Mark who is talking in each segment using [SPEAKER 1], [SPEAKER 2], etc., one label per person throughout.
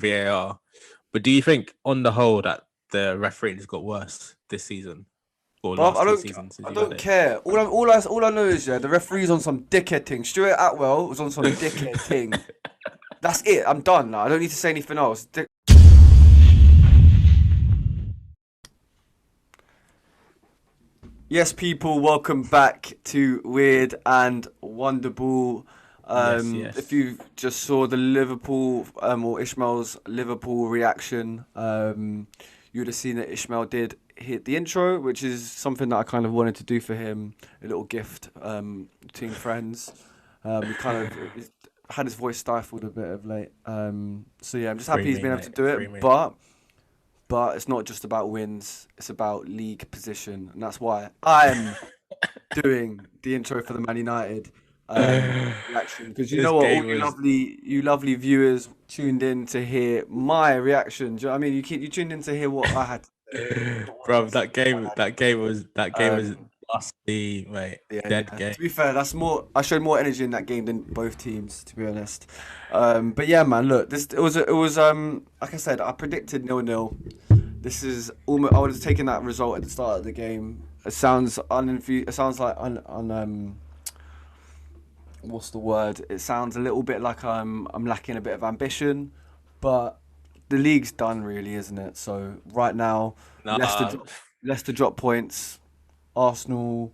[SPEAKER 1] VAR. But do you think, on the whole, that the refereeing has got worse this season or
[SPEAKER 2] But
[SPEAKER 1] last two seasons since
[SPEAKER 2] I
[SPEAKER 1] you've had
[SPEAKER 2] don't
[SPEAKER 1] it?
[SPEAKER 2] care. All I know is the referee's on some dickhead thing. Stuart Atwell was on some dickhead thing. That's it. I'm done. Like, I don't need to say anything else. Yes, people, welcome back to Weird and Wonderful.
[SPEAKER 1] Yes,
[SPEAKER 2] If
[SPEAKER 1] yes.
[SPEAKER 2] you just saw the Liverpool or Ishmael's Liverpool reaction, you would have seen that Ishmael did hit the intro, which is something that I kind of wanted to do for him, a little gift between friends. He kind of had his voice stifled a bit of late. So yeah, I'm just
[SPEAKER 1] Free
[SPEAKER 2] happy he's
[SPEAKER 1] me,
[SPEAKER 2] been able to
[SPEAKER 1] mate.
[SPEAKER 2] do
[SPEAKER 1] Free
[SPEAKER 2] it,
[SPEAKER 1] me.
[SPEAKER 2] but it's not just about wins, it's about league position. And that's why I'm doing the intro for the Man United reaction. Because you
[SPEAKER 1] This
[SPEAKER 2] know what, all
[SPEAKER 1] game was,
[SPEAKER 2] you lovely viewers tuned in to hear my reaction. Do you know what I mean? You tuned in to hear what I had to say, not what
[SPEAKER 1] bro.
[SPEAKER 2] necessarily I had to
[SPEAKER 1] That
[SPEAKER 2] say.
[SPEAKER 1] game was dusty, mate.
[SPEAKER 2] Yeah,
[SPEAKER 1] Dead
[SPEAKER 2] yeah.
[SPEAKER 1] game.
[SPEAKER 2] To be fair, that's more. I showed more energy in that game than both teams, to be honest. But yeah, man. Look, this it was like I said, I predicted 0-0. This is almost. I would have taken that result at the start of the game. It sounds It sounds like what's the word? It sounds a little bit like I'm lacking a bit of ambition, but the league's done, really, isn't it? So right now, Leicester
[SPEAKER 1] Nah,
[SPEAKER 2] drop, Leicester drop points. Arsenal.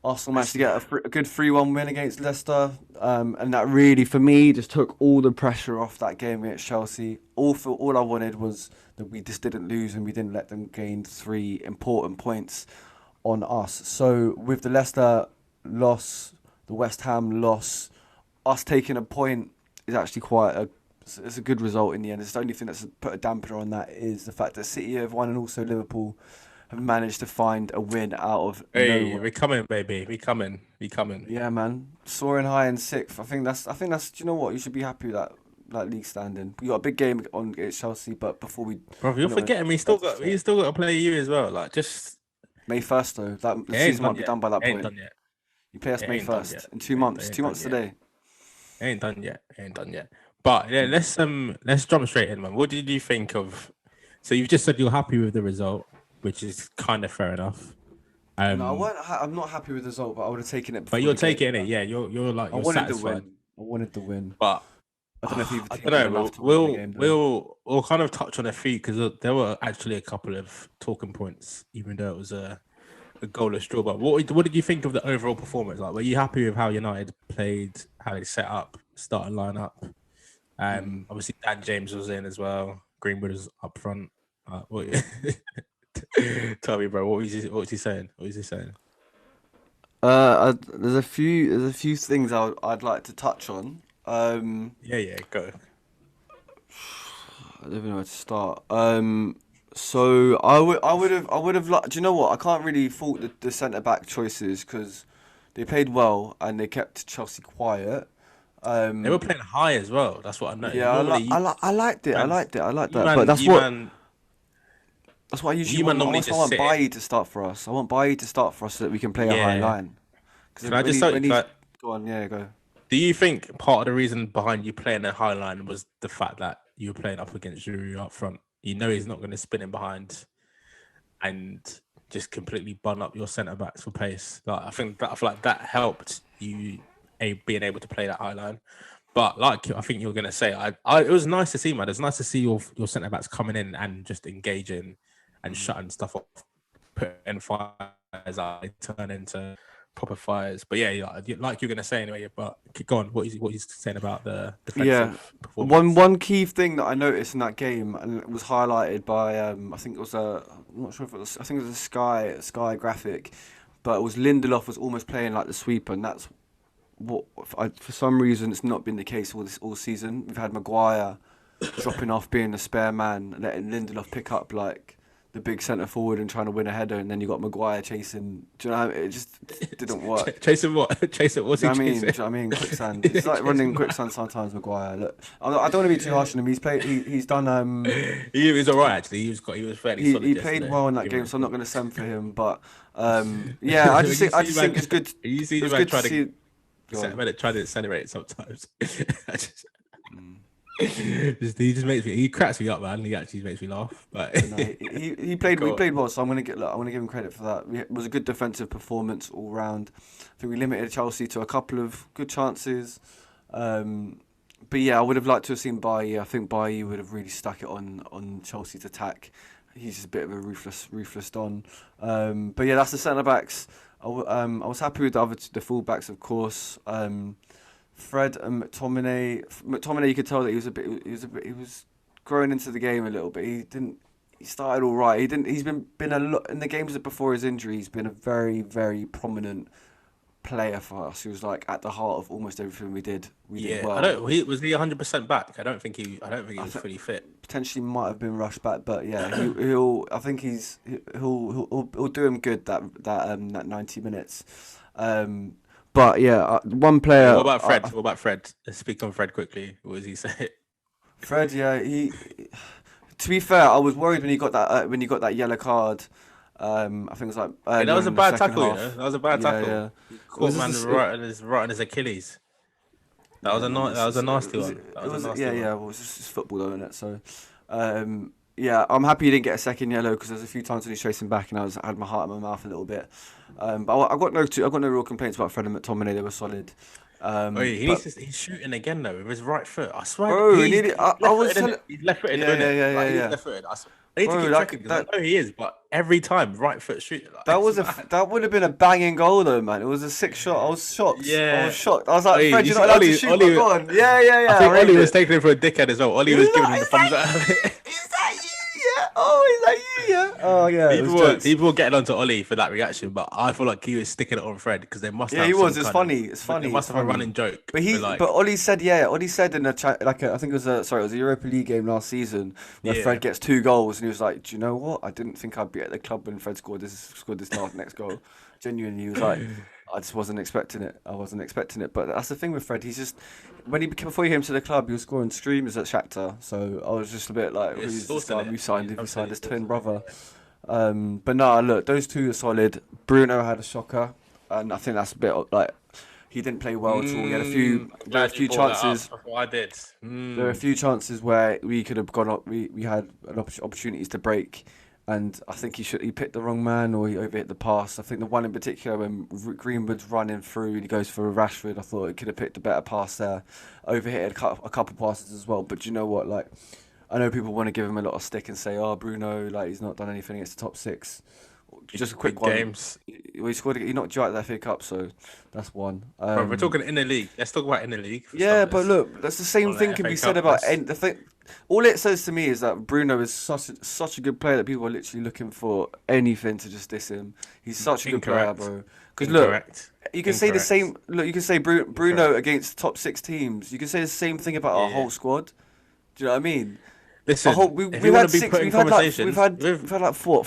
[SPEAKER 2] Arsenal managed to
[SPEAKER 1] it's,
[SPEAKER 2] get a good 3-1 win against Leicester, and that really, for me, just took all the pressure off that game against Chelsea. All I wanted was that we just didn't lose and we didn't let them gain 3 important points on us. So with the Leicester loss, the West Ham loss, us taking a point is actually it's a good result in the end. It's the only thing that's put a dampener on that is the fact that City have won and also Liverpool have managed to find a win out of
[SPEAKER 1] hey,
[SPEAKER 2] nowhere.
[SPEAKER 1] we coming, baby. We coming. We coming.
[SPEAKER 2] Yeah, man. Soaring high in sixth. I think that's. Do you know what? You should be happy with that league standing. You got a big game on against Chelsea, but
[SPEAKER 1] Bro, you're
[SPEAKER 2] we're not going to
[SPEAKER 1] forgetting
[SPEAKER 2] go to
[SPEAKER 1] we
[SPEAKER 2] shit.
[SPEAKER 1] still got to play you as well. Like, just
[SPEAKER 2] May 1st though. That the
[SPEAKER 1] it ain't
[SPEAKER 2] season
[SPEAKER 1] done
[SPEAKER 2] might be
[SPEAKER 1] yet.
[SPEAKER 2] done by that
[SPEAKER 1] It ain't
[SPEAKER 2] point.
[SPEAKER 1] done yet.
[SPEAKER 2] You play us
[SPEAKER 1] It
[SPEAKER 2] May
[SPEAKER 1] ain't done yet.
[SPEAKER 2] 1st in two
[SPEAKER 1] It
[SPEAKER 2] months.
[SPEAKER 1] ain't
[SPEAKER 2] Two
[SPEAKER 1] done
[SPEAKER 2] months
[SPEAKER 1] yet.
[SPEAKER 2] today.
[SPEAKER 1] It ain't done yet. It ain't done yet. But yeah, let's jump straight in, man. What did you think of? So you've just said you're happy with the result, which is kind of fair enough.
[SPEAKER 2] No,
[SPEAKER 1] Um,
[SPEAKER 2] I'm not happy with the result, but I would have taken it
[SPEAKER 1] but
[SPEAKER 2] before
[SPEAKER 1] you're
[SPEAKER 2] the game.
[SPEAKER 1] taking it, yeah. You're like
[SPEAKER 2] I
[SPEAKER 1] you're
[SPEAKER 2] wanted the
[SPEAKER 1] satisfied.
[SPEAKER 2] win. I wanted the win.
[SPEAKER 1] But
[SPEAKER 2] I don't know if either
[SPEAKER 1] I
[SPEAKER 2] team
[SPEAKER 1] don't
[SPEAKER 2] did
[SPEAKER 1] know.
[SPEAKER 2] enough to win the game though.
[SPEAKER 1] We'll kind of touch on a few because there were actually a couple of talking points, even though it was a goalless draw. But what did you think of the overall performance? Like, were you happy with how United played, how they set up, starting lineup?
[SPEAKER 2] Mm.
[SPEAKER 1] Obviously Dan James was in as well. Greenwood was up front. What, tell me, bro, what was he saying? What was he saying?
[SPEAKER 2] There's a few things I'd like to touch on.
[SPEAKER 1] Yeah, yeah, go.
[SPEAKER 2] I don't even know where to start. So I would have liked. Do you know what? I can't really fault the centre back choices because they played well and they kept Chelsea quiet.
[SPEAKER 1] They were
[SPEAKER 2] Um,
[SPEAKER 1] playing high as well. That's what I noticed.
[SPEAKER 2] yeah,
[SPEAKER 1] Normally,
[SPEAKER 2] I liked it. I
[SPEAKER 1] man's,
[SPEAKER 2] liked it. I liked
[SPEAKER 1] you
[SPEAKER 2] that. But
[SPEAKER 1] man, you man,
[SPEAKER 2] that's what I usually
[SPEAKER 1] you man
[SPEAKER 2] want.
[SPEAKER 1] normally
[SPEAKER 2] I
[SPEAKER 1] just
[SPEAKER 2] want
[SPEAKER 1] sit in.
[SPEAKER 2] Bailly to start for us. I want Bailly to start for us so that we can play a high
[SPEAKER 1] Yeah.
[SPEAKER 2] line. Because
[SPEAKER 1] Can I just tell you?
[SPEAKER 2] when he's go on, yeah, go.
[SPEAKER 1] Do you think part of the reason behind you playing a high line was the fact that you were playing up against Giroud up front? You know he's not going to spin in behind and just completely bun up your centre backs for pace. Like I feel like that helped you being able to play that high line. But like I think you're going to say, it was nice to see, man. It's nice to see your centre backs coming in and just engaging and
[SPEAKER 2] Mm.
[SPEAKER 1] shutting stuff off, putting fires out, they turn into proper fires. But yeah, like you're gonna say anyway. But go on. What he's saying about the
[SPEAKER 2] Yeah.
[SPEAKER 1] defensive performance?
[SPEAKER 2] One key thing that I noticed in that game, and it was highlighted by I think it was I'm not sure if it was I think it was a Sky graphic, but it was Lindelof was almost playing like the sweeper, and that's what for some reason it's not been the case all season. We've had Maguire dropping off being the spare man, letting Lindelof pick up like the big centre forward and trying to win a header, and then you got Maguire chasing. Do you know? It just didn't work.
[SPEAKER 1] Chasing what? Chasing what's
[SPEAKER 2] Do
[SPEAKER 1] he
[SPEAKER 2] you know what I mean?
[SPEAKER 1] chasing?
[SPEAKER 2] Do you know what I mean? Quicksand. It's like running quicksand sometimes, Maguire. Look, I don't want to be too harsh on him. He's done.
[SPEAKER 1] He was all right actually. He was fairly solid
[SPEAKER 2] He played
[SPEAKER 1] yesterday.
[SPEAKER 2] well in that
[SPEAKER 1] Give him
[SPEAKER 2] game, so I'm not
[SPEAKER 1] respect.
[SPEAKER 2] going to send for him. But yeah, I just think it's good.
[SPEAKER 1] You see
[SPEAKER 2] It
[SPEAKER 1] the
[SPEAKER 2] was
[SPEAKER 1] man
[SPEAKER 2] good to
[SPEAKER 1] try to
[SPEAKER 2] see. Go on.
[SPEAKER 1] try to accelerate sometimes. I just,
[SPEAKER 2] Mm.
[SPEAKER 1] He just makes me. He cracks me up, man. He actually makes me laugh. But
[SPEAKER 2] But no, he played we
[SPEAKER 1] go on.
[SPEAKER 2] played well, so I'm gonna give him credit for that. It was a good defensive performance all round. I think we limited Chelsea to a couple of good chances. But yeah, I would have liked to have seen Bailly. I think Bailly would have really stuck it on Chelsea's attack. He's just a bit of a ruthless don. But yeah, that's the centre backs. I was happy with the full backs, of course. Fred and McTominay. McTominay, you could tell that he was growing into the game a little bit. He didn't. He started all right. He didn't. He's been a lot in the games before his injury. He's been a very prominent player for us. He was like at the heart of almost everything we did. We did
[SPEAKER 1] Yeah, I
[SPEAKER 2] well.
[SPEAKER 1] don't. Was he 100% back? I don't think he. I don't think he
[SPEAKER 2] I
[SPEAKER 1] was
[SPEAKER 2] think
[SPEAKER 1] fully fit.
[SPEAKER 2] potentially might have been rushed back, but yeah, he'll. I think he'll do him good that 90 minutes. Um, but yeah, one
[SPEAKER 1] Yeah,
[SPEAKER 2] player.
[SPEAKER 1] what about Fred? What about Fred? Let's speak on Fred quickly. What does he say?
[SPEAKER 2] Fred, yeah, he. To be fair, I was worried when he got that yellow card. I think it was like
[SPEAKER 1] Hey, that
[SPEAKER 2] earlier
[SPEAKER 1] was a
[SPEAKER 2] in the
[SPEAKER 1] bad
[SPEAKER 2] second
[SPEAKER 1] tackle, you know.
[SPEAKER 2] half.
[SPEAKER 1] That was a bad
[SPEAKER 2] Yeah,
[SPEAKER 1] tackle.
[SPEAKER 2] yeah.
[SPEAKER 1] He
[SPEAKER 2] It was
[SPEAKER 1] caught man
[SPEAKER 2] just
[SPEAKER 1] right on his Achilles. That was
[SPEAKER 2] yeah,
[SPEAKER 1] a
[SPEAKER 2] man.
[SPEAKER 1] that was a nasty
[SPEAKER 2] It's,
[SPEAKER 1] one. That
[SPEAKER 2] it
[SPEAKER 1] was a
[SPEAKER 2] was
[SPEAKER 1] nasty
[SPEAKER 2] yeah,
[SPEAKER 1] one.
[SPEAKER 2] yeah. Well, it's football, though, isn't it? So, yeah, I'm happy he didn't get a second yellow because there's a few times when he's chasing back and I had my heart in my mouth a little bit. But I got no real complaints about Fred and McTominay. They were solid.
[SPEAKER 1] Oh, yeah,
[SPEAKER 2] But
[SPEAKER 1] he's shooting again though with his right foot. I swear
[SPEAKER 2] bro,
[SPEAKER 1] he's
[SPEAKER 2] I
[SPEAKER 1] left
[SPEAKER 2] was
[SPEAKER 1] footed in
[SPEAKER 2] telling,
[SPEAKER 1] it. He's left footed
[SPEAKER 2] yeah,
[SPEAKER 1] in
[SPEAKER 2] yeah,
[SPEAKER 1] it.
[SPEAKER 2] yeah,
[SPEAKER 1] Like
[SPEAKER 2] yeah,
[SPEAKER 1] he's
[SPEAKER 2] yeah,
[SPEAKER 1] left footed. I need to
[SPEAKER 2] bro,
[SPEAKER 1] keep checking
[SPEAKER 2] like
[SPEAKER 1] because
[SPEAKER 2] that.
[SPEAKER 1] I know he is, but every time right foot shooting, like it's mad.
[SPEAKER 2] That would have been a banging goal though, man. It was a sick shot. I was shocked. I was
[SPEAKER 1] Yeah.
[SPEAKER 2] shocked. I was like,
[SPEAKER 1] Wait,
[SPEAKER 2] Fred,
[SPEAKER 1] you
[SPEAKER 2] you're
[SPEAKER 1] see
[SPEAKER 2] not allowed to
[SPEAKER 1] Ollie?
[SPEAKER 2] shoot, but go on. Yeah, yeah,
[SPEAKER 1] I
[SPEAKER 2] yeah. I
[SPEAKER 1] think Ollie
[SPEAKER 2] rated
[SPEAKER 1] was
[SPEAKER 2] it.
[SPEAKER 1] taking him for a dickhead as well. Ollie was giving him the
[SPEAKER 2] Is
[SPEAKER 1] thumbs
[SPEAKER 2] that
[SPEAKER 1] up.
[SPEAKER 2] you? Is that you? Yeah. Oh, is that you? Yeah. Oh, yeah. It was jokes.
[SPEAKER 1] People were getting onto Ollie for that reaction, but I feel like he was sticking it on Fred because they must
[SPEAKER 2] Yeah, he
[SPEAKER 1] have
[SPEAKER 2] was.
[SPEAKER 1] some
[SPEAKER 2] It's
[SPEAKER 1] kind of
[SPEAKER 2] funny. It's
[SPEAKER 1] they
[SPEAKER 2] funny. It's
[SPEAKER 1] must have a
[SPEAKER 2] funny.
[SPEAKER 1] running joke.
[SPEAKER 2] But
[SPEAKER 1] But
[SPEAKER 2] but
[SPEAKER 1] like,
[SPEAKER 2] Ollie said, yeah, Ollie said in a chat, like I think it was it was a Europa League game last season where
[SPEAKER 1] yeah,
[SPEAKER 2] Fred gets 2 goals and he was like, do you know what? I didn't think I'd be at the club when Fred scored this next goal. Genuinely, he was like, I just wasn't expecting it. I wasn't expecting it. But that's the thing with Fred. He's just before he came to the club, he was scoring streamers at Shakhtar. So I was just a bit like,
[SPEAKER 1] it's
[SPEAKER 2] who's this
[SPEAKER 1] sorting
[SPEAKER 2] guy?
[SPEAKER 1] it.
[SPEAKER 2] We signed him. We
[SPEAKER 1] I'm
[SPEAKER 2] signed
[SPEAKER 1] saying
[SPEAKER 2] his
[SPEAKER 1] it's
[SPEAKER 2] twin
[SPEAKER 1] sorting it.
[SPEAKER 2] brother. But no, look, those two are solid. Bruno had a shocker, and I think that's a bit like he didn't play well at all.
[SPEAKER 1] I'm
[SPEAKER 2] There were a
[SPEAKER 1] glad you
[SPEAKER 2] few
[SPEAKER 1] brought that up.
[SPEAKER 2] chances.
[SPEAKER 1] Before I did.
[SPEAKER 2] There were a few chances where we could have gone up. We had opportunities to break, and I think he picked the wrong man or he overhit the pass. I think the one in particular when Greenwood's running through and he goes for a Rashford, I thought he could have picked a better pass there. Overhit a couple passes as well. But you know what? Like I know people want to give him a lot of stick and say, "Oh, Bruno, like he's not done anything against the top six." Just a quick
[SPEAKER 1] Big
[SPEAKER 2] one.
[SPEAKER 1] games.
[SPEAKER 2] He scored. He knocked you out of the FA Cup, so that's one.
[SPEAKER 1] Bro, we're talking in the league. Let's talk about in the league for
[SPEAKER 2] Yeah, but
[SPEAKER 1] starters.
[SPEAKER 2] look, that's the same
[SPEAKER 1] On the
[SPEAKER 2] thing can
[SPEAKER 1] FA
[SPEAKER 2] be said
[SPEAKER 1] Cup.
[SPEAKER 2] about the thing. All it says to me is that Bruno is such a good player that people are literally looking for anything to just diss him. He's such a good player,
[SPEAKER 1] Incorrect.
[SPEAKER 2] bro. Because look,
[SPEAKER 1] Incorrect.
[SPEAKER 2] you can say the
[SPEAKER 1] Incorrect.
[SPEAKER 2] same. Look, you can say Bruno
[SPEAKER 1] Incorrect.
[SPEAKER 2] against top six teams. You can say the same thing about our
[SPEAKER 1] Yeah.
[SPEAKER 2] whole squad. Do you know what I mean? A whole
[SPEAKER 1] Listen, if you
[SPEAKER 2] we've
[SPEAKER 1] want
[SPEAKER 2] had
[SPEAKER 1] to be
[SPEAKER 2] six.
[SPEAKER 1] put in conversations
[SPEAKER 2] We've
[SPEAKER 1] with
[SPEAKER 2] had like four.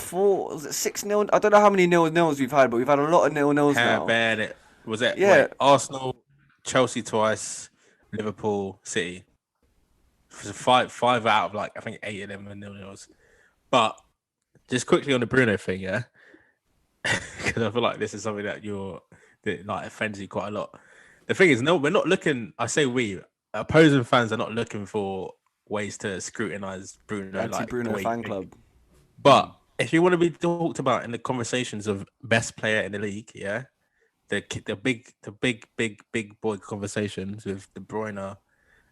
[SPEAKER 2] Was it 6-0? I don't know how many nils we've had, but we've had a lot of nils
[SPEAKER 1] how
[SPEAKER 2] now.
[SPEAKER 1] bad it was it?
[SPEAKER 2] Yeah,
[SPEAKER 1] Wait, Arsenal, Chelsea twice, Liverpool, City. It was five out of like I think 8 of them were nil-nils. But just quickly on the Bruno thing, yeah, because I feel like this is something that like offends you quite a lot. The thing is, no, we're not looking. I say we opposing fans are not looking for ways to scrutinize Bruno like the
[SPEAKER 2] anti-Bruno
[SPEAKER 1] way you
[SPEAKER 2] fan
[SPEAKER 1] think.
[SPEAKER 2] club.
[SPEAKER 1] But if you want to be talked about in the conversations of best player in the league, yeah, the big boy conversations with De Bruyne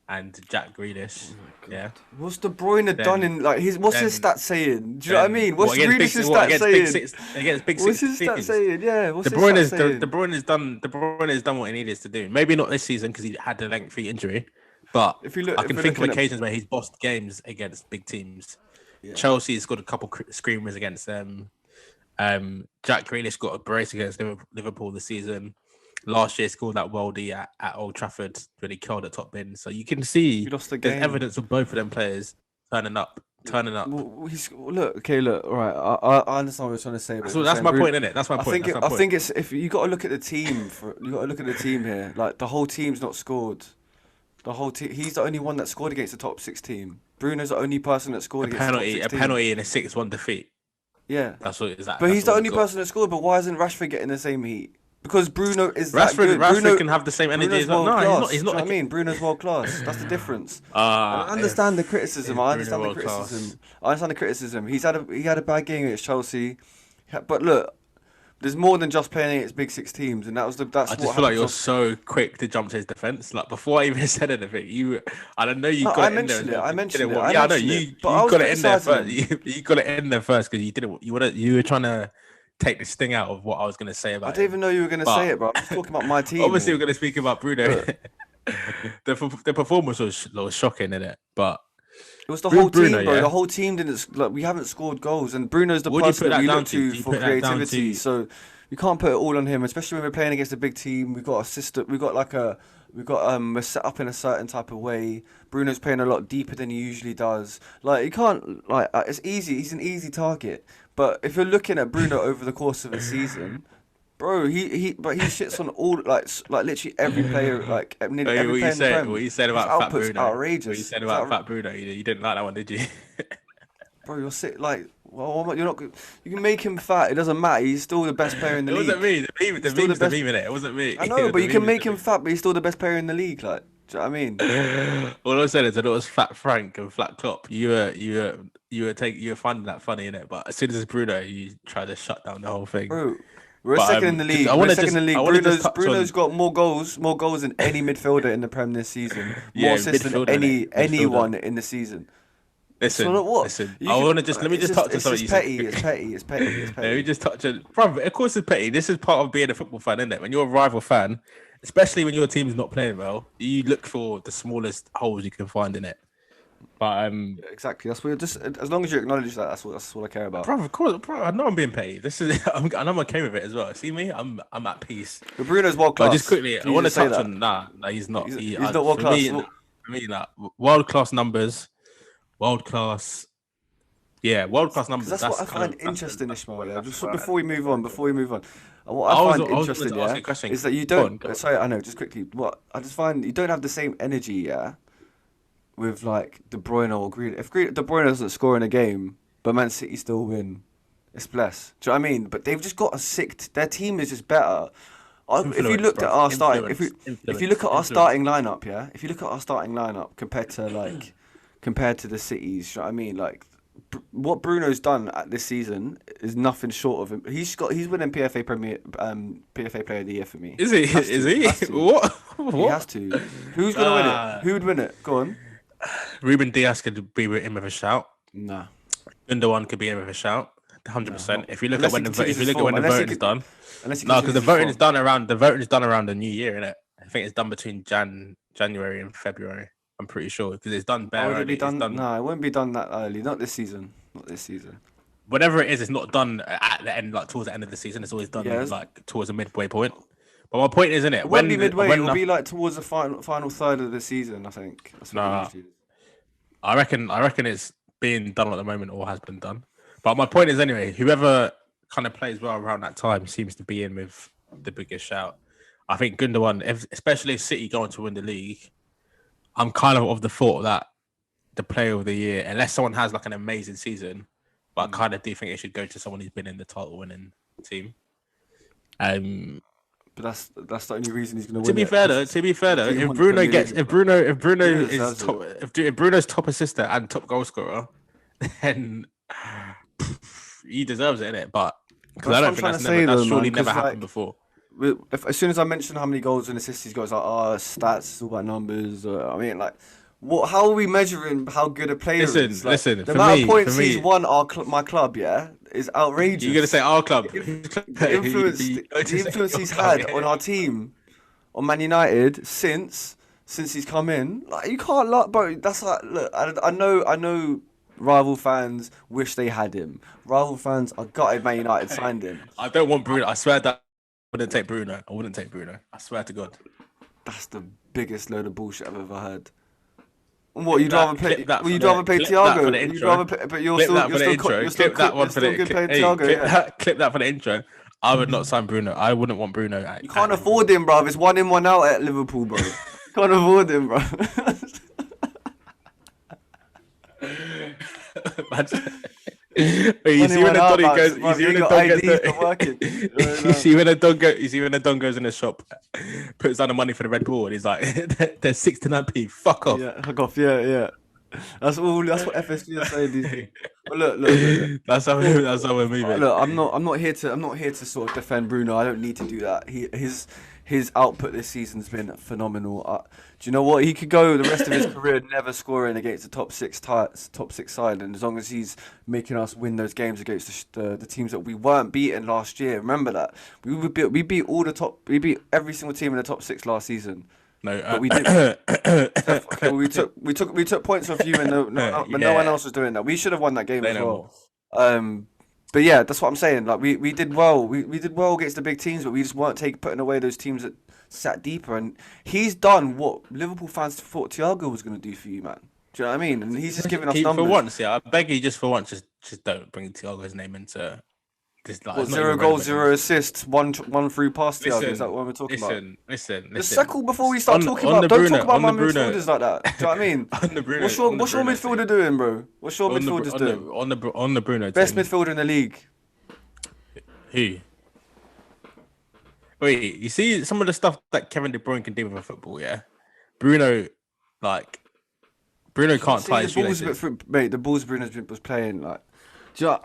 [SPEAKER 1] and Jack Grealish, yeah,
[SPEAKER 2] What's De Bruyne done
[SPEAKER 1] then
[SPEAKER 2] in like what's his
[SPEAKER 1] then
[SPEAKER 2] stats saying? Do you know what I
[SPEAKER 1] then
[SPEAKER 2] mean?
[SPEAKER 1] what
[SPEAKER 2] What's
[SPEAKER 1] against
[SPEAKER 2] Grealish's
[SPEAKER 1] what
[SPEAKER 2] stats
[SPEAKER 1] against big
[SPEAKER 2] saying?
[SPEAKER 1] six against big
[SPEAKER 2] What's
[SPEAKER 1] six
[SPEAKER 2] his stats
[SPEAKER 1] teams?
[SPEAKER 2] saying? Yeah, what's
[SPEAKER 1] De
[SPEAKER 2] his stats
[SPEAKER 1] Bruyne's
[SPEAKER 2] saying?
[SPEAKER 1] De Bruyne's done De Bruyne's done what he needed to do. Maybe not this season because he had the lengthy injury, but I
[SPEAKER 2] If
[SPEAKER 1] can
[SPEAKER 2] we're
[SPEAKER 1] think of
[SPEAKER 2] looking at
[SPEAKER 1] occasions where he's bossed games against big teams.
[SPEAKER 2] yeah,
[SPEAKER 1] Chelsea has got a couple screamers against them. Jack Grealish got a brace against Liverpool this season. Last year scored that worldie at Old Trafford when he killed at top bin. So you can
[SPEAKER 2] we
[SPEAKER 1] see
[SPEAKER 2] lost the
[SPEAKER 1] there's
[SPEAKER 2] game.
[SPEAKER 1] evidence of both of them players turning up.
[SPEAKER 2] Look. All right. I understand what you're trying to say, but if you're
[SPEAKER 1] That's
[SPEAKER 2] saying
[SPEAKER 1] my point, isn't it? That's my point. That's my
[SPEAKER 2] I
[SPEAKER 1] point.
[SPEAKER 2] think it's if you got to look at the team you got to look at the team here. Like the whole team's not scored. The whole team. He's the only one that scored against the top six team. Bruno's the only person that scored against the top six
[SPEAKER 1] A
[SPEAKER 2] team.
[SPEAKER 1] penalty in a 6-1 defeat.
[SPEAKER 2] Yeah,
[SPEAKER 1] That's what is that.
[SPEAKER 2] but
[SPEAKER 1] That's
[SPEAKER 2] he's the
[SPEAKER 1] all he's
[SPEAKER 2] only
[SPEAKER 1] got.
[SPEAKER 2] person that scored. But why isn't Rashford getting the same heat? Because Bruno is that
[SPEAKER 1] Rashford,
[SPEAKER 2] good.
[SPEAKER 1] Rashford can have the same energy
[SPEAKER 2] Bruno's
[SPEAKER 1] as that.
[SPEAKER 2] world
[SPEAKER 1] No, he's not.
[SPEAKER 2] class.
[SPEAKER 1] He's
[SPEAKER 2] Do you know
[SPEAKER 1] not.
[SPEAKER 2] what I mean? Bruno's world class. That's the difference. And I understand the criticism.
[SPEAKER 1] Is
[SPEAKER 2] I
[SPEAKER 1] Bruno
[SPEAKER 2] understand the
[SPEAKER 1] world class?
[SPEAKER 2] criticism. I understand the criticism. He had a bad game against Chelsea, but look, there's more than just playing against big six teams, and
[SPEAKER 1] I
[SPEAKER 2] that's
[SPEAKER 1] just
[SPEAKER 2] what
[SPEAKER 1] feel like
[SPEAKER 2] happens.
[SPEAKER 1] you're so quick to jump to his defense. Like before I even said anything, I don't know you
[SPEAKER 2] No,
[SPEAKER 1] got
[SPEAKER 2] I
[SPEAKER 1] it in there as
[SPEAKER 2] mentioned it.
[SPEAKER 1] well.
[SPEAKER 2] I
[SPEAKER 1] You
[SPEAKER 2] mentioned
[SPEAKER 1] didn't
[SPEAKER 2] it.
[SPEAKER 1] want,
[SPEAKER 2] I
[SPEAKER 1] yeah, I know
[SPEAKER 2] mentioned it. But
[SPEAKER 1] you
[SPEAKER 2] I was
[SPEAKER 1] got it in there
[SPEAKER 2] criticizing
[SPEAKER 1] first.
[SPEAKER 2] him.
[SPEAKER 1] You got it in there first because you were trying to take the sting out of what I was going to say
[SPEAKER 2] I
[SPEAKER 1] about
[SPEAKER 2] didn't
[SPEAKER 1] him.
[SPEAKER 2] even know you were gonna say
[SPEAKER 1] But
[SPEAKER 2] it, bro. I'm just talking about my team
[SPEAKER 1] obviously, we're
[SPEAKER 2] here.
[SPEAKER 1] going to speak about Bruno.
[SPEAKER 2] Look,
[SPEAKER 1] The performance was shocking in it, but
[SPEAKER 2] it was the whole
[SPEAKER 1] with Bruno,
[SPEAKER 2] team, bro. The
[SPEAKER 1] yeah.
[SPEAKER 2] whole team didn't like. We haven't scored goals, and Bruno's the
[SPEAKER 1] What do you
[SPEAKER 2] person
[SPEAKER 1] put
[SPEAKER 2] that
[SPEAKER 1] that
[SPEAKER 2] we look
[SPEAKER 1] down to?
[SPEAKER 2] to
[SPEAKER 1] Do you
[SPEAKER 2] for
[SPEAKER 1] put that down
[SPEAKER 2] creativity.
[SPEAKER 1] to?
[SPEAKER 2] So we can't put it all on him, especially when we're playing against a big team. We've got a system. We're set up in a certain type of way. Bruno's playing a lot deeper than he usually does. Like you can't like it's easy. He's an easy target. But if you're looking at Bruno over the course of a season, bro, he shits on all like literally every player, like nearly
[SPEAKER 1] Hey,
[SPEAKER 2] every player in the
[SPEAKER 1] what
[SPEAKER 2] Prem.
[SPEAKER 1] you said
[SPEAKER 2] His
[SPEAKER 1] about Fat
[SPEAKER 2] output's
[SPEAKER 1] Bruno? What you
[SPEAKER 2] outrageous.
[SPEAKER 1] said about Fat Bruno? You didn't like that one, did you?
[SPEAKER 2] Bro, you're sick. Like, well, you're not. You can make him fat. It doesnn't matter. He's still the best player in the
[SPEAKER 1] It wasn't
[SPEAKER 2] league.
[SPEAKER 1] me.
[SPEAKER 2] He's
[SPEAKER 1] The
[SPEAKER 2] still the
[SPEAKER 1] meme's the
[SPEAKER 2] best.
[SPEAKER 1] meme in it. It wasn't me.
[SPEAKER 2] I know, but
[SPEAKER 1] The
[SPEAKER 2] you can
[SPEAKER 1] meme is
[SPEAKER 2] make
[SPEAKER 1] the
[SPEAKER 2] him fat, but he's still the best player in the league. Like, do you know what I mean?
[SPEAKER 1] meme. All I said is that it was Fat Frank and Flat Klopp. You were finding that funny in it, but as soon as it's Bruno, you try to shut down the whole thing.
[SPEAKER 2] Bro, we're
[SPEAKER 1] But
[SPEAKER 2] second in the
[SPEAKER 1] just
[SPEAKER 2] league.
[SPEAKER 1] I want to just touch
[SPEAKER 2] Bruno's
[SPEAKER 1] on
[SPEAKER 2] got more goals than any midfielder in the Prem this season. More
[SPEAKER 1] yeah
[SPEAKER 2] assists than
[SPEAKER 1] midfielder in it midfielder.
[SPEAKER 2] anyone in the season. So
[SPEAKER 1] Listen,
[SPEAKER 2] what?
[SPEAKER 1] listen.
[SPEAKER 2] You
[SPEAKER 1] I
[SPEAKER 2] can.
[SPEAKER 1] want to just let me just touch on
[SPEAKER 2] It's
[SPEAKER 1] something
[SPEAKER 2] just
[SPEAKER 1] you said.
[SPEAKER 2] petty. It's petty. It's petty. It's
[SPEAKER 1] Let me
[SPEAKER 2] petty.
[SPEAKER 1] just touch on, brother. Of course, it's petty. This is part of being a football fan, isn't it? When you're a rival fan, especially when your team's not playing well, you look for the smallest holes you can find in it. But
[SPEAKER 2] Exactly. That's what. Just as long as you acknowledge that, that's what I care about.
[SPEAKER 1] bro, of course, bro. I know I'm being petty. This is, and I'm okay with it as well. See me, I'm at peace.
[SPEAKER 2] But Bruno's world
[SPEAKER 1] But just
[SPEAKER 2] class.
[SPEAKER 1] quickly, I
[SPEAKER 2] Can you
[SPEAKER 1] want to
[SPEAKER 2] just say
[SPEAKER 1] touch
[SPEAKER 2] that?
[SPEAKER 1] on nah, he's not.
[SPEAKER 2] He's not world class.
[SPEAKER 1] For me, nah, world class numbers, world class. Yeah, world class
[SPEAKER 2] Because
[SPEAKER 1] numbers.
[SPEAKER 2] that's what
[SPEAKER 1] That's
[SPEAKER 2] I
[SPEAKER 1] kind
[SPEAKER 2] find
[SPEAKER 1] of
[SPEAKER 2] interesting,
[SPEAKER 1] that's the
[SPEAKER 2] Ishmael.
[SPEAKER 1] way
[SPEAKER 2] Yeah,
[SPEAKER 1] I feel
[SPEAKER 2] just
[SPEAKER 1] about
[SPEAKER 2] before
[SPEAKER 1] it.
[SPEAKER 2] we move on, what I
[SPEAKER 1] I
[SPEAKER 2] find
[SPEAKER 1] was going
[SPEAKER 2] interesting,
[SPEAKER 1] to ask
[SPEAKER 2] yeah,
[SPEAKER 1] you a question.
[SPEAKER 2] is that you
[SPEAKER 1] Go on,
[SPEAKER 2] don't.
[SPEAKER 1] go on.
[SPEAKER 2] Sorry, I know. Just quickly, what I just find you don't have the same energy, yeah, with like De Bruyne or Green. If De Bruyne doesn't score in a game, but Man City still win, it's blessed. Do you know what I mean? But they've just got a sick. Their team is just better. If you
[SPEAKER 1] Influence,
[SPEAKER 2] looked at
[SPEAKER 1] bro.
[SPEAKER 2] our starting, if you look
[SPEAKER 1] Influence.
[SPEAKER 2] at our starting lineup, yeah, if you look at our starting lineup compared to the cities, you know what I mean? Like what Bruno's done at this season is nothing short of him. He's winning PFA Player of the Year for me.
[SPEAKER 1] Is he?
[SPEAKER 2] Has
[SPEAKER 1] Is
[SPEAKER 2] to,
[SPEAKER 1] he?
[SPEAKER 2] has to.
[SPEAKER 1] What?
[SPEAKER 2] He has
[SPEAKER 1] What?
[SPEAKER 2] to. Who's gonna win it? Who would win it? Go on.
[SPEAKER 1] Ruben Diaz could be in with a shout.
[SPEAKER 2] Nah,
[SPEAKER 1] Gundogan could be in with a shout.
[SPEAKER 2] nah.
[SPEAKER 1] 100%.
[SPEAKER 2] Not,
[SPEAKER 1] If you look at
[SPEAKER 2] unless he continues
[SPEAKER 1] if you
[SPEAKER 2] his
[SPEAKER 1] look at
[SPEAKER 2] form.
[SPEAKER 1] when the voting is done,
[SPEAKER 2] Unless he
[SPEAKER 1] no, because
[SPEAKER 2] continues his form.
[SPEAKER 1] the voting is done around the new year, innit? I think it's done between January and February. I'm pretty sure because it's done
[SPEAKER 2] Oh,
[SPEAKER 1] bare
[SPEAKER 2] would it be
[SPEAKER 1] early. It's
[SPEAKER 2] done?
[SPEAKER 1] done
[SPEAKER 2] No, it won't be done that early. Not this season. Not this season.
[SPEAKER 1] whatever it is. It's not done at the end, like towards the end of the season. It's always done
[SPEAKER 2] Yeah,
[SPEAKER 1] like towards a midway point. But my point is, innit?
[SPEAKER 2] it won't be midway. It'll be like towards the final third of the season. I think. That's what it
[SPEAKER 1] nah,
[SPEAKER 2] usually is.
[SPEAKER 1] I reckon it's being done at the moment or has been done. But my point is anyway, whoever kind of plays well around that time seems to be in with the biggest shout. I think Gundogan, especially if City going to win the league, I'm kind of the thought that the player of the year, unless someone has like an amazing season, but I kind of do think it should go to someone who's been in the title winning team.
[SPEAKER 2] But that's the only reason he's going to
[SPEAKER 1] To
[SPEAKER 2] win
[SPEAKER 1] be
[SPEAKER 2] it.
[SPEAKER 1] fair though,
[SPEAKER 2] He
[SPEAKER 1] if
[SPEAKER 2] won the
[SPEAKER 1] Bruno
[SPEAKER 2] Premier
[SPEAKER 1] gets,
[SPEAKER 2] League.
[SPEAKER 1] if Bruno
[SPEAKER 2] Bruno
[SPEAKER 1] is
[SPEAKER 2] deserves
[SPEAKER 1] top, if Bruno's top assister and top goal scorer, then he deserves it, innit? But because I don't think that's surely never happened before.
[SPEAKER 2] As soon as I mention how many goals and assists he's got, it's like, oh, stats, it's all about numbers. I mean, like, what? How are we measuring how good a player is? Like,
[SPEAKER 1] Listen.
[SPEAKER 2] The amount of points he's won my club, yeah, is outrageous.
[SPEAKER 1] You're gonna say our club.
[SPEAKER 2] The influence he's had on our team, on Man United since he's come in. Like, you can't lie, bro. That's like, look, I know. Rival fans wish they had him. Rival fans are gutted Man United signed him.
[SPEAKER 1] I don't want Bruno. I swear that I wouldn't take Bruno. I swear to God.
[SPEAKER 2] That's the biggest load of bullshit I've ever heard. What you'd rather pay? You'd
[SPEAKER 1] rather
[SPEAKER 2] rather pay Thiago? You'd rather pay, but you're still good paying Thiago. Yeah.
[SPEAKER 1] Clip that for the intro. I would not sign Bruno. I wouldn't want Bruno.
[SPEAKER 2] You can't afford him, bro. It's 1 in, 1 out at Liverpool, bro. You can't afford him, bro.
[SPEAKER 1] You see when a Donny goes, you see when a Don gets
[SPEAKER 2] the...
[SPEAKER 1] you see when a Don goes, you see when a Don goes in the shop, puts down the money for the Red Bull, and he's like, "There's 69p. Fuck off."
[SPEAKER 2] Yeah, fuck off. Yeah. That's all. That's what FSG are saying these days. But look.
[SPEAKER 1] That's how we're moving.
[SPEAKER 2] Look, I'm not here to sort of defend Bruno. I don't need to do that. His output this season's been phenomenal. Do you know what? He could go the rest of his career never scoring against the top six side, and as long as he's making us win those games against the teams that we weren't beating last year. Remember that we beat every single team in the top six last season.
[SPEAKER 1] No,
[SPEAKER 2] but we did. we took points off you, and no one else was doing that. We should have won that game as well. But yeah, that's what I'm saying. Like we did well. We did well against the big teams, but we just weren't putting away those teams that sat deeper. And he's done what Liverpool fans thought Thiago was going to do for you, man. Do you know what I mean? And he's just giving us numbers.
[SPEAKER 1] For once, yeah, I beg you, just for once, just don't bring Thiago's name into.
[SPEAKER 2] Like, 0 goals, 0 assists, one through pass. Thiago, is that what we're talking about?
[SPEAKER 1] Listen.
[SPEAKER 2] The second before we start talking about, don't talk about my midfielders like that. Do you know what I mean? What's your midfielder doing, bro? What's your midfielders doing?
[SPEAKER 1] On the Bruno
[SPEAKER 2] best
[SPEAKER 1] team.
[SPEAKER 2] midfielder in the league.
[SPEAKER 1] Who? Wait, you see some of the stuff that Kevin De Bruyne can do with a football, yeah? Bruno can't tie his shoelaces.
[SPEAKER 2] Mate, the balls Bruno was playing, like... Do you know,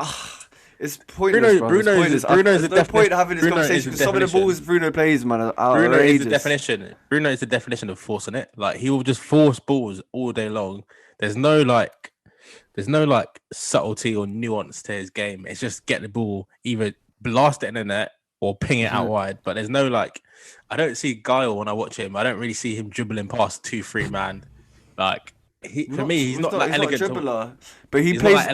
[SPEAKER 2] it's pointless,
[SPEAKER 1] Bruno's
[SPEAKER 2] There's no point having this conversation because some of the balls Bruno plays, man, are outrageous.
[SPEAKER 1] Bruno is the definition of forcing it. Like, he will just force balls all day long. There's no subtlety or nuance to his game. It's just get the ball, either blast it in the net or ping it out wide. But there's no I don't see guile when I watch him. I don't really see him dribbling past 2-3 man. Like, he's not that elegant.
[SPEAKER 2] Not a dribbler, but he plays.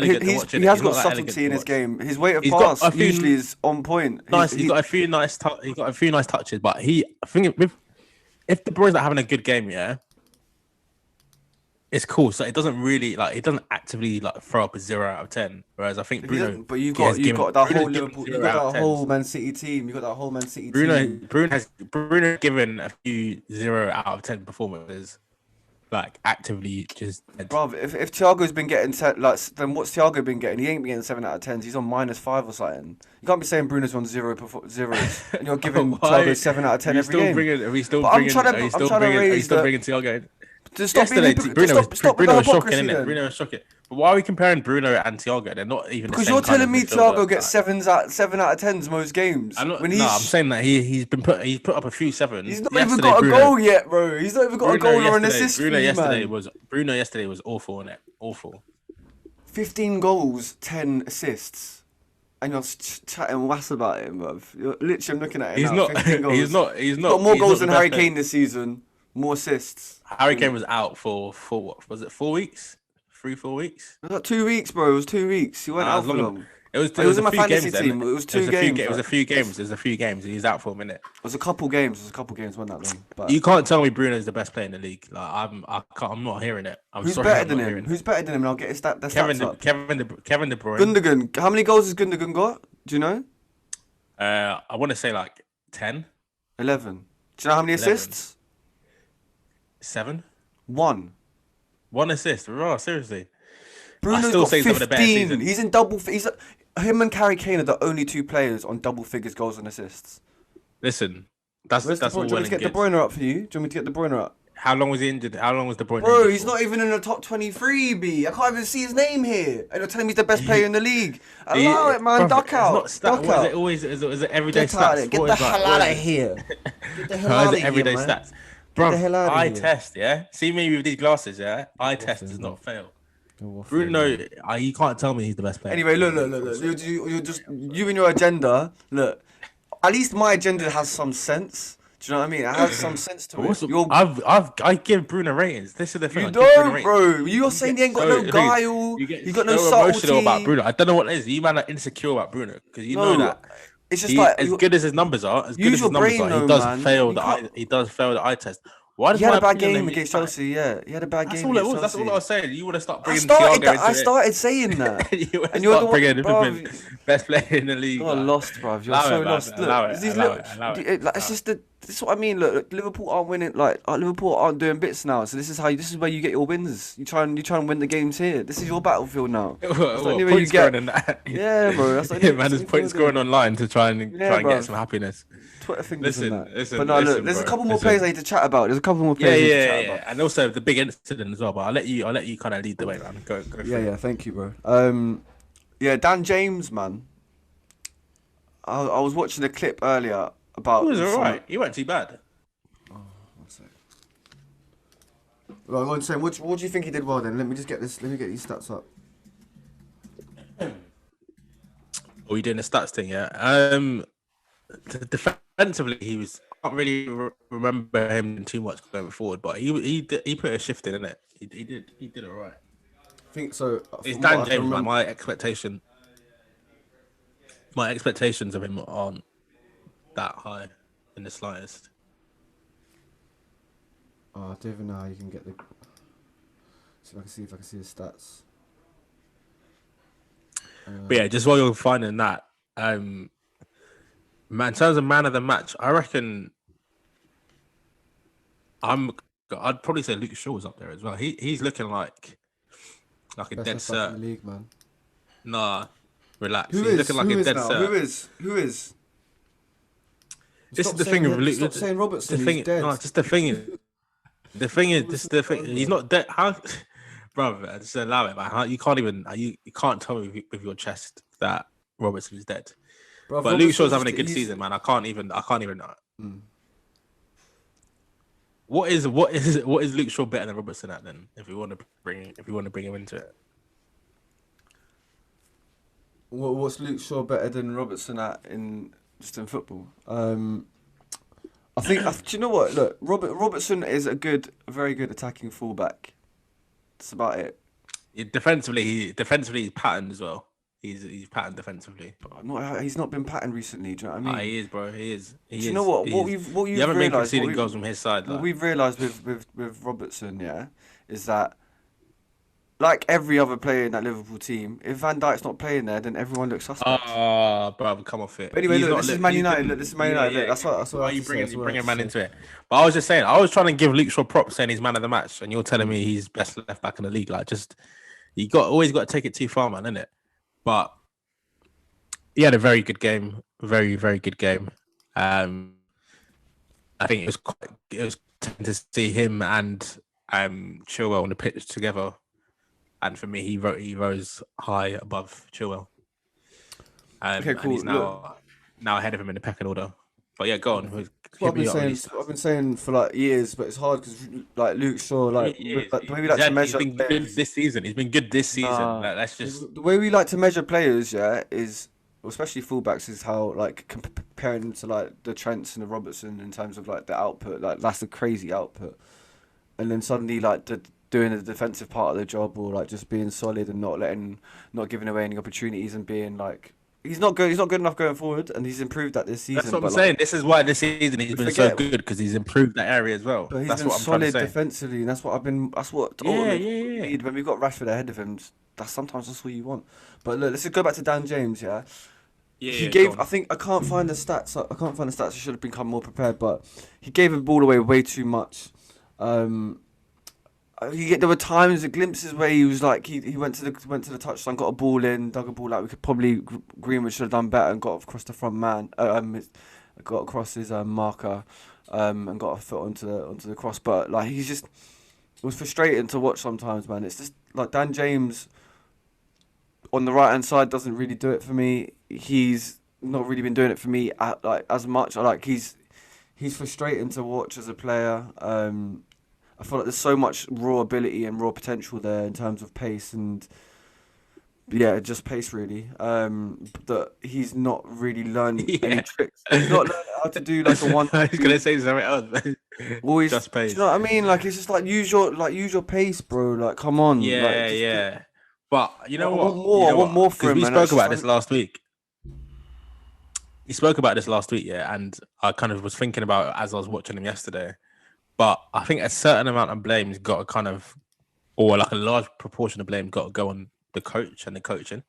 [SPEAKER 2] He has got subtlety in his game. His weight of pass usually is on point.
[SPEAKER 1] He's got a few nice touches, but I think if De Bruyne's not having a good game, yeah, it's cool. So it doesn't really it doesn't actively throw up a 0 out of 10. Whereas I think Bruno,
[SPEAKER 2] but you've got that whole Liverpool, you've got that whole Man City team.
[SPEAKER 1] Bruno given a few 0 out of 10 performances. Actively just...
[SPEAKER 2] Bruv, if Thiago's been getting... then what's Thiago been getting? He ain't been getting 7 out of 10s. He's on -5 or something. You can't be saying Bruno's on zeros and you're giving Thiago 7 out of 10 every game.
[SPEAKER 1] Are we still bringing Thiago in? Bruno was shocking, isn't it? Bruno was shocking. But why are we comparing Bruno and Thiago? They're not even
[SPEAKER 2] because you're telling me Thiago gets 7 out of 10s most games.
[SPEAKER 1] I'm saying that he's put up a few 7s.
[SPEAKER 2] He's not even got a goal yet, bro. He's not even got a goal or an assist.
[SPEAKER 1] Bruno yesterday was awful, innit? Awful.
[SPEAKER 2] 15 goals, 10 assists. And you're chatting was about him, bro. Literally, I'm looking at him. He's not. Got more goals than Harry Kane this season. More assists.
[SPEAKER 1] Harry Kane was out for what? Was it 4 weeks? 3-4 weeks?
[SPEAKER 2] It was 2 weeks, bro. It was 2 weeks. He went out for long.
[SPEAKER 1] It was
[SPEAKER 2] in my fantasy team. It was 2 games.
[SPEAKER 1] It was a few games. There's a few games. He's out for a minute.
[SPEAKER 2] It was a couple games. Wasn't that long. But
[SPEAKER 1] you can't tell me Bruno's the best player in the league. I'm not hearing it.
[SPEAKER 2] Who's better than him? Who's better than him? And I'll get his stats up.
[SPEAKER 1] Kevin De Bruyne.
[SPEAKER 2] Gundogan. How many goals has Gundogan got? Do you know?
[SPEAKER 1] I want to say 10.
[SPEAKER 2] 11. Do you know how many assists?
[SPEAKER 1] 7.
[SPEAKER 2] 1
[SPEAKER 1] assist. Oh, seriously.
[SPEAKER 2] Bruno's got 15. He's in double. Him and Harry Kane are the only 2 players on double figures goals and assists.
[SPEAKER 1] Listen, that's all well and good. Do you want me to
[SPEAKER 2] get De Bruyne up for you? Do you want me to get De Bruyne up?
[SPEAKER 1] How long was he injured? How long was De Bruyne?
[SPEAKER 2] Bro, he's not even in the top 23, B. I can't even see his name here. And you're telling me he's the best player in the league. Allow it, man. Duck out.
[SPEAKER 1] Is it always? Is it everyday stats?
[SPEAKER 2] Get the hell out of here. Get the hell out of here,
[SPEAKER 1] everyday
[SPEAKER 2] man.
[SPEAKER 1] Stats. Bro, eye test, yeah? See me with these glasses, yeah? Eye test does not fail. Bruno, you can't tell me he's the best player.
[SPEAKER 2] Anyway, look. You're just... You and your agenda, look. At least my agenda has some sense. Do you know what I mean? It has some sense to it.
[SPEAKER 1] I give Bruno ratings. This is the thing.
[SPEAKER 2] You don't, bro. You're saying he ain't got no guile. You got no subtlety.
[SPEAKER 1] Emotional about Bruno. I don't know what it is. You man are insecure about Bruno because know that.
[SPEAKER 2] It's just
[SPEAKER 1] as good as his numbers are, he does fail the eye test. Why
[SPEAKER 2] he had a bad game against Chelsea, yeah. He had a bad game.
[SPEAKER 1] That's all I was saying. You want to start bringing Thiago into it.
[SPEAKER 2] I started saying that.
[SPEAKER 1] And you're the best player in the league.
[SPEAKER 2] You're lost, bruv. You're so lost.
[SPEAKER 1] Allow it.
[SPEAKER 2] It's just the this is what I mean. Look, Liverpool aren't winning. Like Liverpool aren't doing bits now. So this is how. This is where you get your wins. You try and win the games here. This is your battlefield now. That's the only way you
[SPEAKER 1] point scoring
[SPEAKER 2] get.
[SPEAKER 1] and that.
[SPEAKER 2] Yeah, bro. That's the
[SPEAKER 1] Yeah,
[SPEAKER 2] only,
[SPEAKER 1] man,
[SPEAKER 2] that's the
[SPEAKER 1] there's
[SPEAKER 2] only thing
[SPEAKER 1] point
[SPEAKER 2] we're
[SPEAKER 1] scoring
[SPEAKER 2] doing.
[SPEAKER 1] online to try and
[SPEAKER 2] Yeah,
[SPEAKER 1] get
[SPEAKER 2] bro.
[SPEAKER 1] some happiness.
[SPEAKER 2] Twitter fingers and that. But
[SPEAKER 1] Listen,
[SPEAKER 2] no, look,
[SPEAKER 1] listen,
[SPEAKER 2] there's a
[SPEAKER 1] bro.
[SPEAKER 2] couple more
[SPEAKER 1] Listen.
[SPEAKER 2] players I need to chat about. There's a couple more
[SPEAKER 1] Yeah,
[SPEAKER 2] players I need to
[SPEAKER 1] yeah,
[SPEAKER 2] chat
[SPEAKER 1] yeah,
[SPEAKER 2] about.
[SPEAKER 1] and also the big incident as well. But I'll let you kind of lead the way, man. Go for
[SPEAKER 2] Yeah,
[SPEAKER 1] it.
[SPEAKER 2] yeah. Thank you, bro. Yeah, Dan James, man. I was watching a clip earlier
[SPEAKER 1] He
[SPEAKER 2] about
[SPEAKER 1] was
[SPEAKER 2] some.
[SPEAKER 1] alright. He weren't too bad.
[SPEAKER 2] One sec. Right, go on, Sam. What do you think he did well then? Let me just get this. Let me get these stats up.
[SPEAKER 1] Are we doing the stats thing? Yeah. Defensively, he was. I can't really remember him doing too much going forward, but he put a shift in it. He did alright.
[SPEAKER 2] I think so.
[SPEAKER 1] It's
[SPEAKER 2] From what
[SPEAKER 1] Dan
[SPEAKER 2] I can
[SPEAKER 1] James, man.
[SPEAKER 2] remember.
[SPEAKER 1] My expectations of him aren't that high in the slightest.
[SPEAKER 2] Oh, I don't even know how you can get the. See if I can see his stats.
[SPEAKER 1] But yeah, just while you're finding that, man, in terms of man of the match, I reckon I'd probably say Luke Shaw's up there as well. He's looking like a
[SPEAKER 2] Best
[SPEAKER 1] dead
[SPEAKER 2] left back in
[SPEAKER 1] cert.
[SPEAKER 2] the league, man.
[SPEAKER 1] Nah, relax.
[SPEAKER 2] Who
[SPEAKER 1] He's
[SPEAKER 2] is?
[SPEAKER 1] looking like
[SPEAKER 2] Who
[SPEAKER 1] a
[SPEAKER 2] is
[SPEAKER 1] dead
[SPEAKER 2] now?
[SPEAKER 1] cert.
[SPEAKER 2] Who is?
[SPEAKER 1] This
[SPEAKER 2] Stop
[SPEAKER 1] is the
[SPEAKER 2] saying
[SPEAKER 1] thing with Luke.
[SPEAKER 2] Stop saying Robertson.
[SPEAKER 1] The thing,
[SPEAKER 2] He's dead.
[SPEAKER 1] no, just the thing is, this the thing. He's not dead. How, bro? Just allow it, man. You can't even. You can't tell me with your chest that Robertson is dead.
[SPEAKER 2] Bruv,
[SPEAKER 1] But Luke Shaw's
[SPEAKER 2] Robertson's
[SPEAKER 1] having a good
[SPEAKER 2] he's-
[SPEAKER 1] season, man. I can't even know.
[SPEAKER 2] Mm.
[SPEAKER 1] What is Luke Shaw better than Robertson at then? If we want to bring him into it.
[SPEAKER 2] What's Luke Shaw better than Robertson at in football? I think. Do you know what? Look, Robertson is a very good attacking fullback. That's about it.
[SPEAKER 1] Defensively, he's patterned as well. He's patterned defensively.
[SPEAKER 2] He's not been patterned recently. Do you know what I mean?
[SPEAKER 1] He is, bro. He is.
[SPEAKER 2] Do you know what? What you've
[SPEAKER 1] You haven't been
[SPEAKER 2] realised?
[SPEAKER 1] conceding goals from his side.
[SPEAKER 2] What
[SPEAKER 1] Like.
[SPEAKER 2] we've realised with Robertson, yeah, is that like every other player in that Liverpool team, if Van Dijk's not playing there, then everyone looks suspect.
[SPEAKER 1] Oh, bro, come off it.
[SPEAKER 2] But anyway,
[SPEAKER 1] He's
[SPEAKER 2] look,
[SPEAKER 1] not
[SPEAKER 2] this is
[SPEAKER 1] look-
[SPEAKER 2] Man
[SPEAKER 1] he's
[SPEAKER 2] United.
[SPEAKER 1] been-
[SPEAKER 2] Look, this is Man United. Look, that's what I
[SPEAKER 1] Why are
[SPEAKER 2] have
[SPEAKER 1] you
[SPEAKER 2] to say.
[SPEAKER 1] bringing man into it? But I was just saying, I was trying to give Luke Shaw props, saying he's man of the match, and you're telling me he's best left back in the league. Like, just always got to take it too far, man, innit? But he had a very good game, very very good game. I think it was tempting to see him and Chilwell on the pitch together, and for me, he rose high above Chilwell.
[SPEAKER 2] Okay, cool.
[SPEAKER 1] And he's now ahead of him in the pecking order. But yeah, go on.
[SPEAKER 2] That's what I've been saying for like years, but it's hard because like Luke Shaw, like the way we like to measure.
[SPEAKER 1] He's been good this season. He's been good this season. Like, that's just
[SPEAKER 2] The way we like to measure players, yeah, is especially fullbacks is how like comparing them to like the Trents and the Robertson in terms of like the output, like that's a crazy output, and then suddenly like doing the defensive part of the job or like just being solid and not giving away any opportunities and being like. He's not good enough going forward, and he's improved that this season.
[SPEAKER 1] That's what I'm saying. This is why this season he's been so good because he's improved that area as well.
[SPEAKER 2] But he's
[SPEAKER 1] that's
[SPEAKER 2] been
[SPEAKER 1] what I'm trying to
[SPEAKER 2] solid
[SPEAKER 1] say.
[SPEAKER 2] defensively, and that's what Tottenham need. When we got Rashford ahead of him, sometimes that's what you want. But look, let's just go back to Dan James. Yeah, he gave. I think I can't find the stats. I should have become more prepared, but he gave the ball away way too much. There were times, glimpses where he was like he went to the touchline, got a ball in, dug a ball out. We could probably Greenwood should have done better and got across the front man. Got across his marker, and got a foot onto the cross. But like it was frustrating to watch sometimes, man. It's just like Dan James on the right hand side doesn't really do it for me. He's not really been doing it for me as much. He's frustrating to watch as a player. I feel like there's so much raw ability and raw potential there in terms of pace and just pace really. That he's not really learned any tricks. He's not learned how to do like a one.
[SPEAKER 1] I was gonna say something else.
[SPEAKER 2] Always,
[SPEAKER 1] just pace.
[SPEAKER 2] Do you know what I mean? Like it's just like use your pace, bro. Like come on.
[SPEAKER 1] Yeah. But you know what?
[SPEAKER 2] I want more from him.
[SPEAKER 1] We spoke about this last week. He spoke about this last week, yeah, and I kind of was thinking about it as I was watching him yesterday. But I think a certain amount of blame's got to or like a large proportion of blame got to go on the coach and the coaching.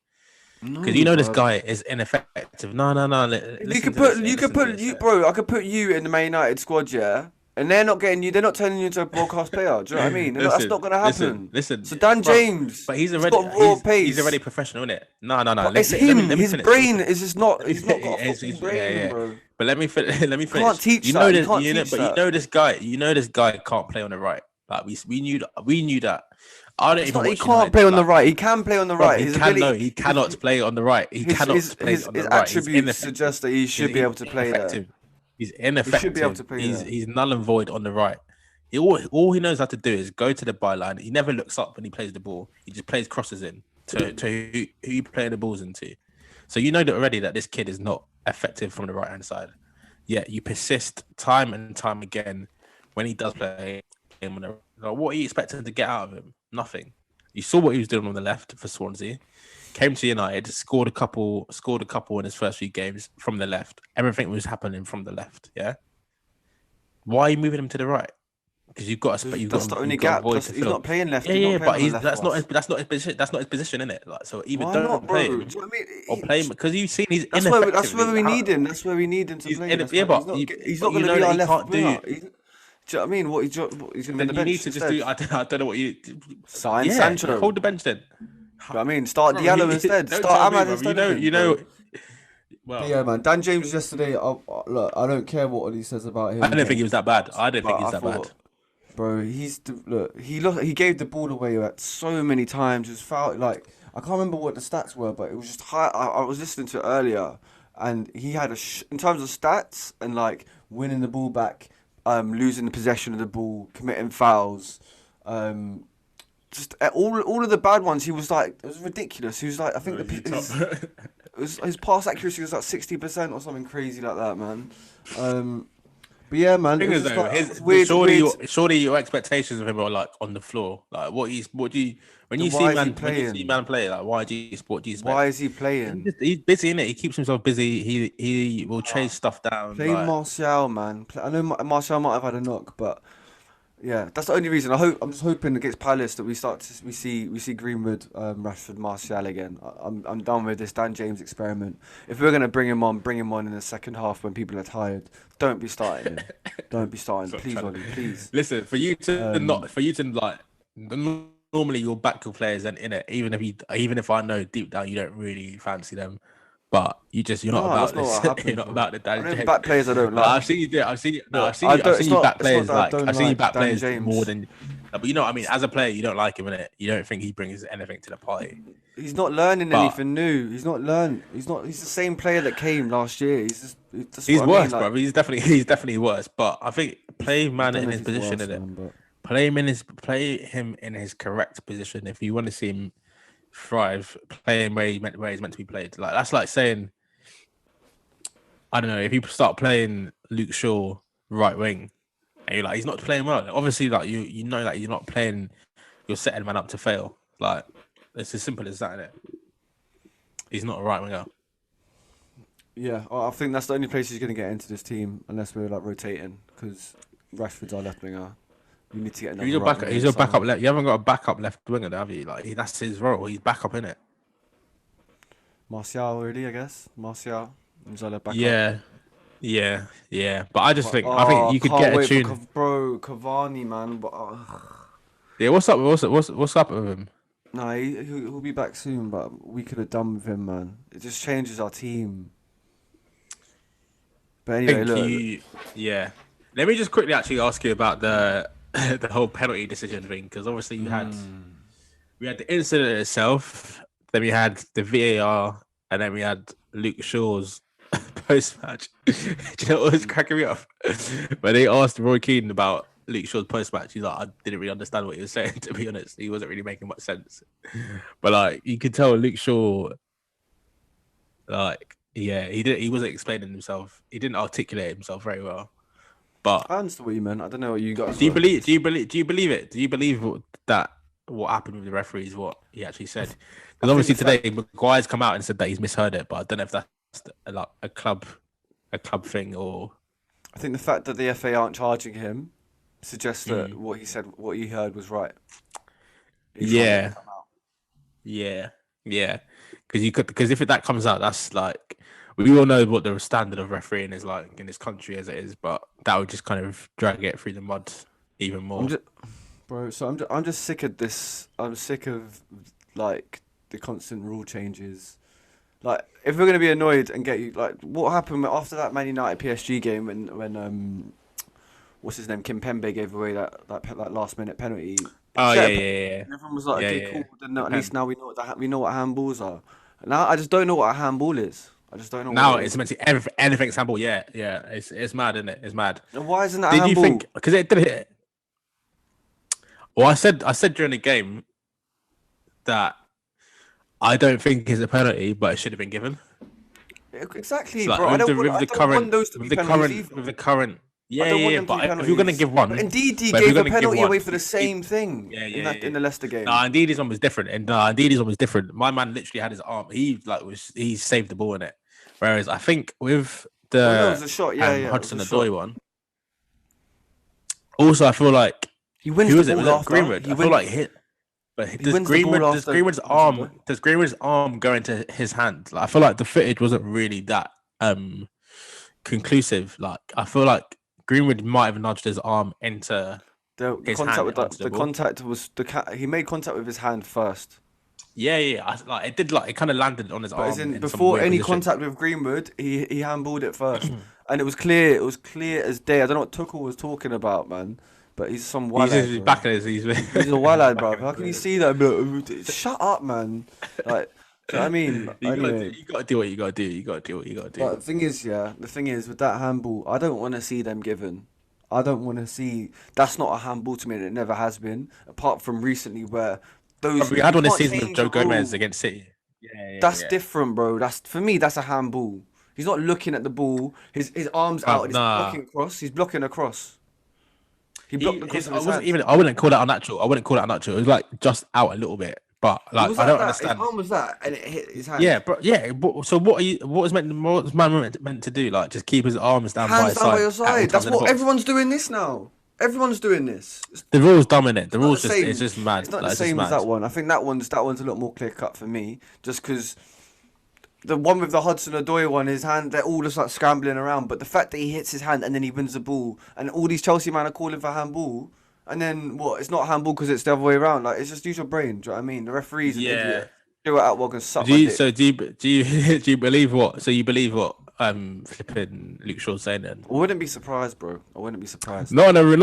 [SPEAKER 1] Because you
[SPEAKER 2] No,
[SPEAKER 1] know this
[SPEAKER 2] bro.
[SPEAKER 1] guy is ineffective. No, no, no.
[SPEAKER 2] You
[SPEAKER 1] Listen
[SPEAKER 2] could
[SPEAKER 1] to this.
[SPEAKER 2] put
[SPEAKER 1] Yeah,
[SPEAKER 2] you could
[SPEAKER 1] listen to
[SPEAKER 2] put
[SPEAKER 1] this.
[SPEAKER 2] you
[SPEAKER 1] Yeah.
[SPEAKER 2] bro. I could put you in the Man United squad, yeah, and they're not getting you. They're not turning you into a broad class player. Do you know what I mean? That's
[SPEAKER 1] Listen,
[SPEAKER 2] not gonna
[SPEAKER 1] listen,
[SPEAKER 2] happen.
[SPEAKER 1] listen,
[SPEAKER 2] So Dan
[SPEAKER 1] bro.
[SPEAKER 2] James,
[SPEAKER 1] But he's
[SPEAKER 2] he's
[SPEAKER 1] already
[SPEAKER 2] got raw
[SPEAKER 1] he's already
[SPEAKER 2] pace,
[SPEAKER 1] professional, isn't it? No, no, no.
[SPEAKER 2] but it's
[SPEAKER 1] Let
[SPEAKER 2] him.
[SPEAKER 1] me
[SPEAKER 2] His
[SPEAKER 1] finish.
[SPEAKER 2] brain is just not.
[SPEAKER 1] Let me
[SPEAKER 2] He's not got a football
[SPEAKER 1] yeah,
[SPEAKER 2] brain,
[SPEAKER 1] yeah.
[SPEAKER 2] bro.
[SPEAKER 1] But let me let me
[SPEAKER 2] You can't
[SPEAKER 1] finish.
[SPEAKER 2] teach
[SPEAKER 1] You know
[SPEAKER 2] that. You
[SPEAKER 1] that
[SPEAKER 2] can't teach
[SPEAKER 1] but you
[SPEAKER 2] that.
[SPEAKER 1] know this guy. You know this guy can't play on the right. Like we knew that. I don't
[SPEAKER 2] It's not
[SPEAKER 1] even
[SPEAKER 2] that he
[SPEAKER 1] watch
[SPEAKER 2] can't
[SPEAKER 1] United.
[SPEAKER 2] play on the
[SPEAKER 1] Like,
[SPEAKER 2] right. He can play on the
[SPEAKER 1] bro,
[SPEAKER 2] right.
[SPEAKER 1] he
[SPEAKER 2] His
[SPEAKER 1] can no.
[SPEAKER 2] ability,
[SPEAKER 1] He cannot play on the right. He cannot play on the
[SPEAKER 2] his
[SPEAKER 1] right. He's
[SPEAKER 2] attributes
[SPEAKER 1] ineffective.
[SPEAKER 2] suggest that he should be
[SPEAKER 1] He's
[SPEAKER 2] able to play there.
[SPEAKER 1] ineffective. He's
[SPEAKER 2] He should be able to
[SPEAKER 1] ineffective.
[SPEAKER 2] play there.
[SPEAKER 1] He's null and void on the right. All he knows how to do is go to the byline. He never looks up when he plays the ball. He just plays crosses in to who you play the balls into. So you know that already that this kid is not effective from the right hand side. Yet you persist time and time again when he does play him on the like, what are you expecting to get out of him? Nothing. You saw what he was doing on the left for Swansea. Came to United, scored a couple in his first few games from the left. Everything was happening from the left. Yeah. Why are you moving him to the right? Because
[SPEAKER 2] That's the only
[SPEAKER 1] you've got a
[SPEAKER 2] gap.
[SPEAKER 1] void to
[SPEAKER 2] He's
[SPEAKER 1] fill.
[SPEAKER 2] not playing left.
[SPEAKER 1] Yeah,
[SPEAKER 2] He's not
[SPEAKER 1] yeah,
[SPEAKER 2] playing
[SPEAKER 1] but
[SPEAKER 2] on the
[SPEAKER 1] he's
[SPEAKER 2] left for us.
[SPEAKER 1] that's not his position. That's not his position, in it. Like, so either
[SPEAKER 2] Why not,
[SPEAKER 1] don't
[SPEAKER 2] bro?
[SPEAKER 1] play
[SPEAKER 2] Do you
[SPEAKER 1] him
[SPEAKER 2] know what I mean?
[SPEAKER 1] or play him because you've seen he's
[SPEAKER 2] That's
[SPEAKER 1] ineffective.
[SPEAKER 2] where we need him. That's where we need him to play.
[SPEAKER 1] Yeah,
[SPEAKER 2] He's
[SPEAKER 1] but
[SPEAKER 2] not
[SPEAKER 1] you
[SPEAKER 2] going to
[SPEAKER 1] know
[SPEAKER 2] be
[SPEAKER 1] that
[SPEAKER 2] our
[SPEAKER 1] he
[SPEAKER 2] left
[SPEAKER 1] can't do.
[SPEAKER 2] winger. Do you know what I mean? He's going to be on
[SPEAKER 1] Then
[SPEAKER 2] the
[SPEAKER 1] you need
[SPEAKER 2] bench
[SPEAKER 1] to just do.
[SPEAKER 2] instead.
[SPEAKER 1] I don't know what you.
[SPEAKER 2] Sign
[SPEAKER 1] Yeah,
[SPEAKER 2] Sancho.
[SPEAKER 1] hold the bench then.
[SPEAKER 2] Do you know what I mean? Start
[SPEAKER 1] Bro,
[SPEAKER 2] Diallo instead.
[SPEAKER 1] don't
[SPEAKER 2] Start
[SPEAKER 1] tell me,
[SPEAKER 2] Ahmad
[SPEAKER 1] bro.
[SPEAKER 2] instead of him,
[SPEAKER 1] You
[SPEAKER 2] bro.
[SPEAKER 1] know.
[SPEAKER 3] But
[SPEAKER 1] Well,
[SPEAKER 3] yeah, man, Dan James yesterday. Look, I don't care what he says about
[SPEAKER 1] I
[SPEAKER 3] him
[SPEAKER 1] don't think he was that bad. I don't think
[SPEAKER 2] But
[SPEAKER 1] he's
[SPEAKER 2] I
[SPEAKER 1] that bad.
[SPEAKER 2] thought, bro, he gave the ball away at so many times. It was foul. Like I can't remember what the stats were, but it was just high. I was listening to it earlier, and he had in terms of stats and like winning the ball back, losing the possession of the ball, committing fouls, just all of the bad ones. He was like, it was ridiculous. He was like, I think his pass accuracy was like 60% or something crazy like that, man.
[SPEAKER 3] But yeah, man,
[SPEAKER 1] Thing
[SPEAKER 3] it
[SPEAKER 1] is,
[SPEAKER 3] was just
[SPEAKER 1] though,
[SPEAKER 3] like,
[SPEAKER 1] his
[SPEAKER 2] Weird,
[SPEAKER 1] surely your expectations of him are like on the floor. Like what do you when
[SPEAKER 2] Then
[SPEAKER 1] you see
[SPEAKER 2] why is he
[SPEAKER 1] man
[SPEAKER 2] playing?
[SPEAKER 1] play, like what do you
[SPEAKER 2] Why
[SPEAKER 1] expect?
[SPEAKER 2] is he playing?
[SPEAKER 1] He's busy in it. He keeps himself busy. He will chase stuff down.
[SPEAKER 2] Play
[SPEAKER 1] Like
[SPEAKER 2] Martial, man. I know Martial might have had a knock, but yeah, that's the only reason. I'm just hoping against Palace that we see Greenwood, Rashford, Martial again. I'm done with this Dan James experiment. If we're gonna bring him on in the second half when people are tired. Don't be starting him. Don't be starting,
[SPEAKER 1] sort of
[SPEAKER 2] please,
[SPEAKER 1] trying
[SPEAKER 2] Ollie, please.
[SPEAKER 1] listen for you to
[SPEAKER 3] um,
[SPEAKER 1] not for you to like normally you'll back your players and in it even if I know deep down you don't really fancy them, but you're not
[SPEAKER 2] No, that's
[SPEAKER 1] about
[SPEAKER 2] not
[SPEAKER 1] this.
[SPEAKER 2] what
[SPEAKER 1] You're
[SPEAKER 2] happens,
[SPEAKER 1] not
[SPEAKER 2] bro.
[SPEAKER 1] about the
[SPEAKER 2] I
[SPEAKER 1] Dan
[SPEAKER 2] don't
[SPEAKER 1] James.
[SPEAKER 2] back players I don't
[SPEAKER 1] No,
[SPEAKER 2] like.
[SPEAKER 1] I've seen you do it.
[SPEAKER 2] Look, I don't.
[SPEAKER 1] I've seen you back
[SPEAKER 2] It's not
[SPEAKER 1] players
[SPEAKER 2] that I
[SPEAKER 1] like
[SPEAKER 2] don't
[SPEAKER 1] I've seen you
[SPEAKER 2] like
[SPEAKER 1] back
[SPEAKER 2] Dan
[SPEAKER 1] players more
[SPEAKER 2] James.
[SPEAKER 1] than. But you know, what I mean, as a player, you don't like him in it. You don't think he brings anything to the party.
[SPEAKER 2] He's not learning
[SPEAKER 1] But
[SPEAKER 2] anything new. He's not learned. He's not. He's the same player that came last year. That's
[SPEAKER 1] he's
[SPEAKER 2] what I mean.
[SPEAKER 1] worse,
[SPEAKER 2] Like,
[SPEAKER 1] bro. He's definitely worse. But I think play
[SPEAKER 2] I
[SPEAKER 1] man
[SPEAKER 2] don't
[SPEAKER 1] in
[SPEAKER 2] know if
[SPEAKER 1] his
[SPEAKER 2] he's
[SPEAKER 1] position
[SPEAKER 2] worse,
[SPEAKER 1] in it.
[SPEAKER 2] man, but
[SPEAKER 1] Play him in his correct position. If you want to see him thrive, play him where he's meant to be played. Like that's like saying, I don't know, if you start playing Luke Shaw right wing, and you're like he's not playing well. Obviously, like you know that you're not playing, you're setting man up to fail. Like it's as simple as that, innit? He's not a right winger.
[SPEAKER 2] yeah, I think that's the only place he's going to get into this team unless we're like rotating because Rashford's our left winger. We need to get another
[SPEAKER 1] He's your
[SPEAKER 2] right
[SPEAKER 1] backup.
[SPEAKER 2] winger
[SPEAKER 1] He's
[SPEAKER 2] in
[SPEAKER 1] your backup
[SPEAKER 2] someone.
[SPEAKER 1] left. You haven't got a backup left winger, there, have you? Like that's his role. He's backup in it.
[SPEAKER 2] Martial already, I guess. Martial, Zola back up.
[SPEAKER 1] Yeah, yeah. But I just
[SPEAKER 2] But
[SPEAKER 1] think
[SPEAKER 2] I
[SPEAKER 1] you could
[SPEAKER 2] can't
[SPEAKER 1] get a
[SPEAKER 2] wait for
[SPEAKER 1] tune.
[SPEAKER 2] Cavani, man. But
[SPEAKER 1] Yeah, what's up? What's up with him?
[SPEAKER 2] no, he'll be back soon. But we could have done with him, man. It just changes our team. But
[SPEAKER 1] I
[SPEAKER 2] anyway,
[SPEAKER 1] think
[SPEAKER 2] look.
[SPEAKER 1] yeah. Let me just quickly actually ask you about the the whole penalty decision thing because obviously we had the incident itself, then we had the VAR, and then we had Luke Shaw's post match. Do you know what was cracking me up? When they asked Roy Keane about Luke Shaw's post match, he's like, I didn't really understand what he was saying. To be honest, he wasn't really making much sense. But like, you could tell Luke Shaw, like, yeah, he wasn't explaining himself. He didn't articulate himself very well. But
[SPEAKER 2] I understand what you meant. I don't know what you guys
[SPEAKER 1] do you
[SPEAKER 2] were.
[SPEAKER 1] believe? Do you believe it? Do you believe that what happened with the referee is what he actually said?
[SPEAKER 2] I
[SPEAKER 1] Because
[SPEAKER 2] think the
[SPEAKER 1] obviously
[SPEAKER 2] fact,
[SPEAKER 1] today Maguire's come out and said that he's misheard it, but I don't know if that's like a club thing or.
[SPEAKER 2] I think the fact that the FA aren't charging him suggests that
[SPEAKER 1] Mm.
[SPEAKER 2] what he said, what he heard was right. He's trying to
[SPEAKER 1] Yeah,
[SPEAKER 2] come out.
[SPEAKER 1] yeah. because if that comes out, that's like we all know what the standard of refereeing is like in this country as it is, but that would just kind of drag it through the mud even more.
[SPEAKER 2] Bro, so I'm just sick of this. I'm sick of like the constant rule changes. Like, if we're gonna be annoyed and get you, like, what happened after that Man United PSG game when what's his name, Kim Pembe gave away that last minute penalty.
[SPEAKER 1] Oh
[SPEAKER 2] Set
[SPEAKER 1] yeah,
[SPEAKER 2] a
[SPEAKER 1] yeah, yeah.
[SPEAKER 2] And everyone was like,
[SPEAKER 1] Yeah,
[SPEAKER 2] okay,
[SPEAKER 1] yeah,
[SPEAKER 2] cool.
[SPEAKER 1] yeah.
[SPEAKER 2] Then at least now we know what handballs are. Now I just don't know what a handball is. I just don't know.
[SPEAKER 1] Now
[SPEAKER 2] what it
[SPEAKER 1] it's
[SPEAKER 2] is.
[SPEAKER 1] meant to anything's handball. Yeah, yeah. It's mad, isn't it? It's mad.
[SPEAKER 2] And why isn't that a
[SPEAKER 1] Did you
[SPEAKER 2] handball?
[SPEAKER 1] think because it did it? Well, I said during the game that I don't think it's a penalty, but it should have been given.
[SPEAKER 2] Exactly,
[SPEAKER 1] Like,
[SPEAKER 2] bro. I don't want those to be penalties either.
[SPEAKER 1] with the current. Yeah,
[SPEAKER 2] I don't want
[SPEAKER 1] yeah.
[SPEAKER 2] them to be
[SPEAKER 1] But if you're gonna
[SPEAKER 2] penalties.
[SPEAKER 1] give one,
[SPEAKER 2] But indeed, he
[SPEAKER 1] but if
[SPEAKER 2] gave
[SPEAKER 1] you're
[SPEAKER 2] a
[SPEAKER 1] gonna give
[SPEAKER 2] penalty
[SPEAKER 1] one,
[SPEAKER 2] away for the same thing in the Leicester game.
[SPEAKER 1] No, indeed, his one was different. And indeed, his one was different. My man literally had his arm. He saved the ball in it. Whereas I think with the
[SPEAKER 2] Oh, no, it was a shot. Yeah, yeah.
[SPEAKER 1] Hudson-Odoi one. Also, I feel like
[SPEAKER 2] He wins
[SPEAKER 1] who
[SPEAKER 2] the
[SPEAKER 1] was it?
[SPEAKER 2] ball
[SPEAKER 1] Was it
[SPEAKER 2] after.
[SPEAKER 1] Greenwood? I feel like hit. But does
[SPEAKER 2] wins the ball
[SPEAKER 1] Greenwood's
[SPEAKER 2] after Hudson-Odoi.
[SPEAKER 1] Greenwood's arm go into his hand? Like, I feel like the footage wasn't really that conclusive. Like, I feel like Greenwood might have nudged his arm into
[SPEAKER 2] The
[SPEAKER 1] his
[SPEAKER 2] contact
[SPEAKER 1] hand
[SPEAKER 2] with
[SPEAKER 1] onto
[SPEAKER 2] the
[SPEAKER 1] the ball.
[SPEAKER 2] contact was he made contact with his hand first.
[SPEAKER 1] Yeah. It did like it kind of landed on his
[SPEAKER 2] But
[SPEAKER 1] arm.
[SPEAKER 2] as in,
[SPEAKER 1] in some
[SPEAKER 2] before
[SPEAKER 1] weird
[SPEAKER 2] any
[SPEAKER 1] position.
[SPEAKER 2] contact with Greenwood, he handballed it first, and it was clear. It was clear as day. I don't know what Tuchel was talking about, man. But he's some wild
[SPEAKER 1] He's
[SPEAKER 2] lad,
[SPEAKER 1] back
[SPEAKER 2] bro.
[SPEAKER 1] in his. He's
[SPEAKER 2] He's a wild lad, bro. How can you see that? Bro? Shut up, man. Like, do you know what I mean? Anyway,
[SPEAKER 1] You gotta do what you gotta do. You gotta do what you gotta do.
[SPEAKER 2] but the thing is with that handball, I don't want to see them given. I don't want to see. That's not a handball to me, and it never has been. Apart from recently, where those
[SPEAKER 1] We had one
[SPEAKER 2] you
[SPEAKER 1] this
[SPEAKER 2] can't
[SPEAKER 1] season with
[SPEAKER 2] change
[SPEAKER 1] Joe
[SPEAKER 2] the
[SPEAKER 1] Gomez
[SPEAKER 2] rule.
[SPEAKER 1] against City. Yeah.
[SPEAKER 2] That's different, bro. That's for me. That's a handball. He's not looking at the ball. His arms out. And
[SPEAKER 1] Nah.
[SPEAKER 2] he's blocking across. He's blocking across. He blocked the cross with his hand.
[SPEAKER 1] I wouldn't call that unnatural. It was like just out a little bit, but
[SPEAKER 2] It
[SPEAKER 1] like
[SPEAKER 2] was
[SPEAKER 1] I
[SPEAKER 2] like
[SPEAKER 1] don't
[SPEAKER 2] that.
[SPEAKER 1] understand.
[SPEAKER 2] His arm was that, and it hit his hand.
[SPEAKER 1] Yeah, but yeah. So what was man meant to do? Like just keep his arms down by
[SPEAKER 2] Hands
[SPEAKER 1] his
[SPEAKER 2] down by
[SPEAKER 1] side.
[SPEAKER 2] your
[SPEAKER 1] at all
[SPEAKER 2] side.
[SPEAKER 1] times
[SPEAKER 2] That's
[SPEAKER 1] in the
[SPEAKER 2] what
[SPEAKER 1] box.
[SPEAKER 2] everyone's doing this now. Everyone's doing this.
[SPEAKER 1] The rules dumb in it. The
[SPEAKER 2] Not
[SPEAKER 1] rules
[SPEAKER 2] the
[SPEAKER 1] just
[SPEAKER 2] same.
[SPEAKER 1] it's just mad.
[SPEAKER 2] It's not
[SPEAKER 1] Like,
[SPEAKER 2] the
[SPEAKER 1] it's just
[SPEAKER 2] same as
[SPEAKER 1] mad.
[SPEAKER 2] that one. I think that one's a lot more clear cut for me. Just because the one with the Hudson-Odoi one, his hand, they're all just like scrambling around. But the fact that he hits his hand and then he wins the ball, and all these Chelsea man are calling for handball, and then what? It's not handball because it's the other way around. Like, it's just use your brain. Do you know what I mean? The referee's an idiot. Stuart Atwell can suck my dick.
[SPEAKER 1] Do you do you believe what? So you believe what? Flipping Luke Shaw's saying then?
[SPEAKER 2] I wouldn't be surprised, bro. I wouldn't be surprised.
[SPEAKER 1] Not in a rude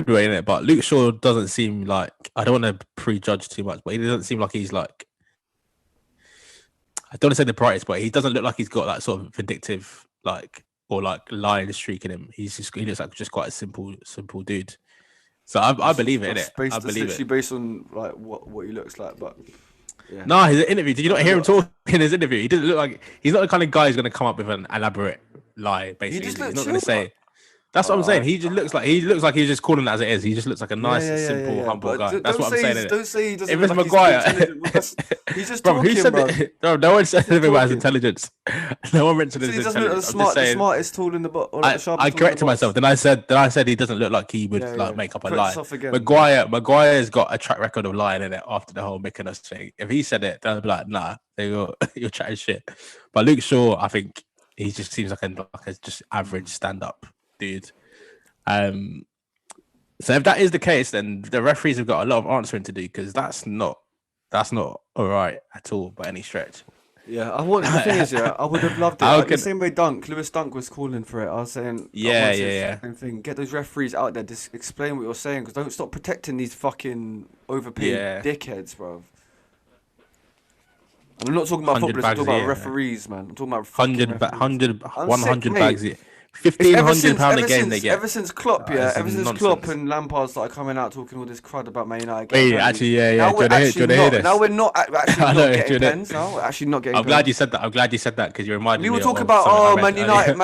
[SPEAKER 1] way, innit? But Luke Shaw doesn't seem like I don't want to prejudge too much, but he doesn't seem like he's like I don't want to say the brightest, but he doesn't look like he's got that sort of vindictive like or like lion streak in him. He looks like just quite a simple dude. So I believe it, innit? I believe
[SPEAKER 2] literally
[SPEAKER 1] it.
[SPEAKER 2] based on like what he looks like, but yeah.
[SPEAKER 1] No, his interview. Did you not hear him talk in his interview? He doesn't look like he's not the kind of guy who's going to come up with an elaborate lie. Basically,
[SPEAKER 2] just
[SPEAKER 1] he's
[SPEAKER 2] looks
[SPEAKER 1] not going to
[SPEAKER 2] chill,
[SPEAKER 1] say. That's what I'm saying. He just looks like he's just calling it as it is. He just looks like a nice, simple, humble
[SPEAKER 2] But
[SPEAKER 1] guy. That's what I'm saying. innit?
[SPEAKER 2] Don't say he doesn't
[SPEAKER 1] If it's
[SPEAKER 2] look like
[SPEAKER 1] Maguire,
[SPEAKER 2] he's too intelligent. He's just
[SPEAKER 1] bro,
[SPEAKER 2] talking,
[SPEAKER 1] who said
[SPEAKER 2] bro.
[SPEAKER 1] it? No one said anything about his
[SPEAKER 2] talking.
[SPEAKER 1] intelligence. No one mentioned
[SPEAKER 2] He
[SPEAKER 1] his
[SPEAKER 2] doesn't look
[SPEAKER 1] intelligence.
[SPEAKER 2] the
[SPEAKER 1] I'm just saying.
[SPEAKER 2] smartest tool in the box.
[SPEAKER 1] I corrected myself. Then I said he doesn't look like he would make up a
[SPEAKER 2] Correct
[SPEAKER 1] lie.
[SPEAKER 2] yourself again.
[SPEAKER 1] Maguire's got a track record of lying in it after the whole Mykonos thing. If he said it, they'll be like, nah, you're chatting shit. But Luke Shaw, I think he just seems like a just average stand-up dude. So if that is the case, then the referees have got a lot of answering to do because that's not all right at all by any stretch.
[SPEAKER 2] Yeah, the thing is, I would have loved it. The same way Lewis Dunk was calling for it. I was saying, same thing. Get those referees out there, just explain what you're saying, because don't stop protecting these fucking overpaid dickheads, bro. I'm not talking about footballers. I'm talking about referees, man. I'm talking about
[SPEAKER 1] 100
[SPEAKER 2] sick,
[SPEAKER 1] bags.
[SPEAKER 2] mate.
[SPEAKER 1] £1,500 a game they get.
[SPEAKER 2] Ever since Klopp, Klopp and Lampard started coming out talking all this crud about Man United. Wait,
[SPEAKER 1] actually, yeah. Do you want to hear this?
[SPEAKER 2] Now we're not actually not getting pens. Now we're actually not getting.
[SPEAKER 1] I'm glad you said that because you reminded me.
[SPEAKER 2] We were talking about Man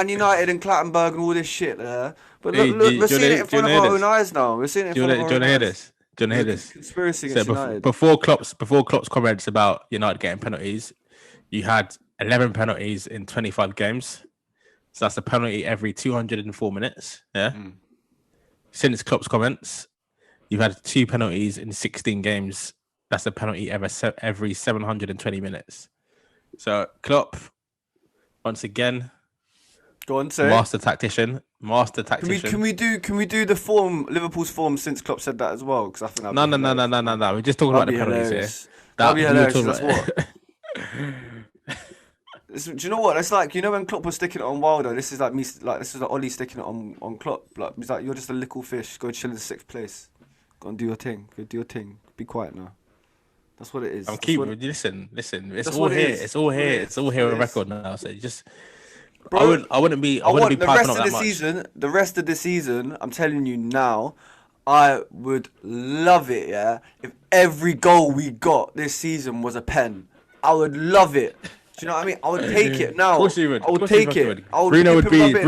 [SPEAKER 2] United and Clattenburg and all this shit there. But look, we're seeing it in front of our own eyes now. We're seeing it in front of our own eyes. Do you want
[SPEAKER 1] to hear this?
[SPEAKER 2] Conspiracy against United.
[SPEAKER 1] Before Klopp's comments about United getting penalties, you had 11 penalties in 25 games. So that's a penalty every 204 minutes. Yeah. Since Klopp's comments, you've had 2 penalties in 16 games. That's a penalty every 720 minutes. So Klopp, once again,
[SPEAKER 2] Go on, say.
[SPEAKER 1] master tactician.
[SPEAKER 2] Can we do the form, Liverpool's form since Klopp said that as well? Because I think that'd
[SPEAKER 1] No,
[SPEAKER 2] be
[SPEAKER 1] no, no, no,
[SPEAKER 2] hilarious.
[SPEAKER 1] no, no, no. We're just talking about
[SPEAKER 2] That'd
[SPEAKER 1] the
[SPEAKER 2] be
[SPEAKER 1] penalties here.
[SPEAKER 2] hilarious. That'd be
[SPEAKER 1] We were
[SPEAKER 2] hilarious.
[SPEAKER 1] talking
[SPEAKER 2] That's what. Do you know what? It's like, you know when Klopp was sticking it on Wilder. This is like me. Like this is like Ollie sticking it on Klopp. Like he's like, you're just a little fish. Go chill in 6th place. Go and do your thing. Go do your thing. Be quiet now. That's what it is.
[SPEAKER 1] I'm
[SPEAKER 2] That's
[SPEAKER 1] keeping.
[SPEAKER 2] what-
[SPEAKER 1] Listen. It's
[SPEAKER 2] That's
[SPEAKER 1] all
[SPEAKER 2] what it
[SPEAKER 1] here.
[SPEAKER 2] is.
[SPEAKER 1] It's all
[SPEAKER 2] That's what it
[SPEAKER 1] here.
[SPEAKER 2] is.
[SPEAKER 1] It's all
[SPEAKER 2] That's
[SPEAKER 1] here
[SPEAKER 2] what
[SPEAKER 1] on
[SPEAKER 2] it is.
[SPEAKER 1] record now. So you just,
[SPEAKER 2] Bro,
[SPEAKER 1] I wouldn't be
[SPEAKER 2] I want the
[SPEAKER 1] piping
[SPEAKER 2] rest
[SPEAKER 1] up
[SPEAKER 2] of
[SPEAKER 1] that
[SPEAKER 2] the
[SPEAKER 1] much.
[SPEAKER 2] season. The rest of the season, I'm telling you now, I would love it. Yeah, if every goal we got this season was a pen, I would love it. Do you know what I mean? I would take it now.
[SPEAKER 1] Of course you would.
[SPEAKER 2] I would
[SPEAKER 1] Of course you
[SPEAKER 2] take
[SPEAKER 1] fucking
[SPEAKER 2] it.
[SPEAKER 1] would.
[SPEAKER 2] I would
[SPEAKER 1] Bruno would
[SPEAKER 2] flip and rub
[SPEAKER 1] be.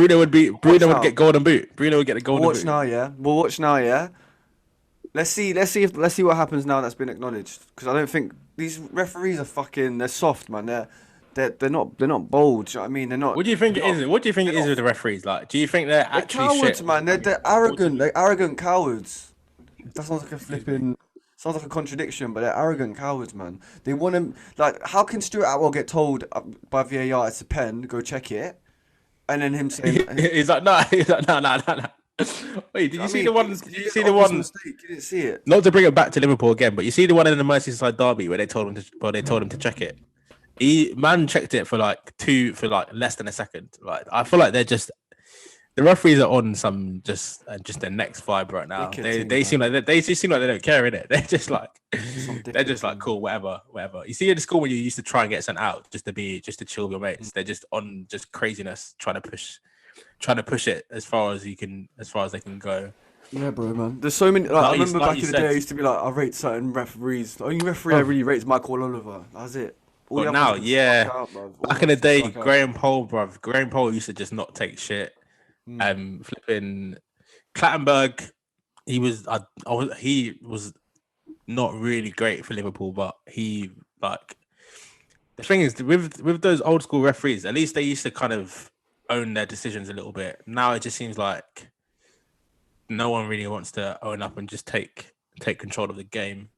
[SPEAKER 2] it.
[SPEAKER 1] Bruno would
[SPEAKER 2] now.
[SPEAKER 1] get golden boot. Bruno would get the golden
[SPEAKER 2] Watch
[SPEAKER 1] boot.
[SPEAKER 2] now, yeah. We'll watch now, yeah. Let's see what happens now that's been acknowledged. Because I don't think these referees are fucking. They're soft, man. They're not bold. Do you know what I mean? They're not.
[SPEAKER 1] What do you think it is? What do you think it is with the referees? Like, do you think they're
[SPEAKER 2] They're
[SPEAKER 1] actually
[SPEAKER 2] cowards,
[SPEAKER 1] shit?
[SPEAKER 2] man. They're arrogant. They're arrogant cowards. That sounds like a flipping. Sounds like a contradiction, but they're arrogant cowards, man. They want to like. How can Stuart Atwell get told by VAR it's a pen? Go check it, and then him saying,
[SPEAKER 1] He's like, no. He's like, no. Wait, did you see the one? Did you see the
[SPEAKER 2] obvious
[SPEAKER 1] one?
[SPEAKER 2] mistake. You didn't see it.
[SPEAKER 1] Not to bring it back to Liverpool again, but you see the one in the Merseyside derby where they told him to check it. Man checked it for like less than a second. Like I feel like they're just the referees are on some just their next vibe right now. They seem like they just seem like they don't care, innit? They're just like cool, whatever. You see in the school when you used to try and get sent out just to chill with your mates. They're just on just craziness, trying to push it as far as they can go.
[SPEAKER 2] Yeah, bro, man. There's so many. Like, I remember back in the day, I used to be like, I rate certain referees. The only referee I really rate is Michael Oliver. That's it. All
[SPEAKER 1] But
[SPEAKER 2] the
[SPEAKER 1] now,
[SPEAKER 2] others can
[SPEAKER 1] yeah,
[SPEAKER 2] suck out, bruv. All
[SPEAKER 1] back
[SPEAKER 2] the
[SPEAKER 1] in the
[SPEAKER 2] others can
[SPEAKER 1] day,
[SPEAKER 2] suck out.
[SPEAKER 1] Graham Pole used to just not take shit. Flipping Clattenburg, he was not really great for Liverpool, but he like the thing is with those old school referees, at least they used to kind of own their decisions a little bit. Now it just seems like no one really wants to own up and just take control of the game.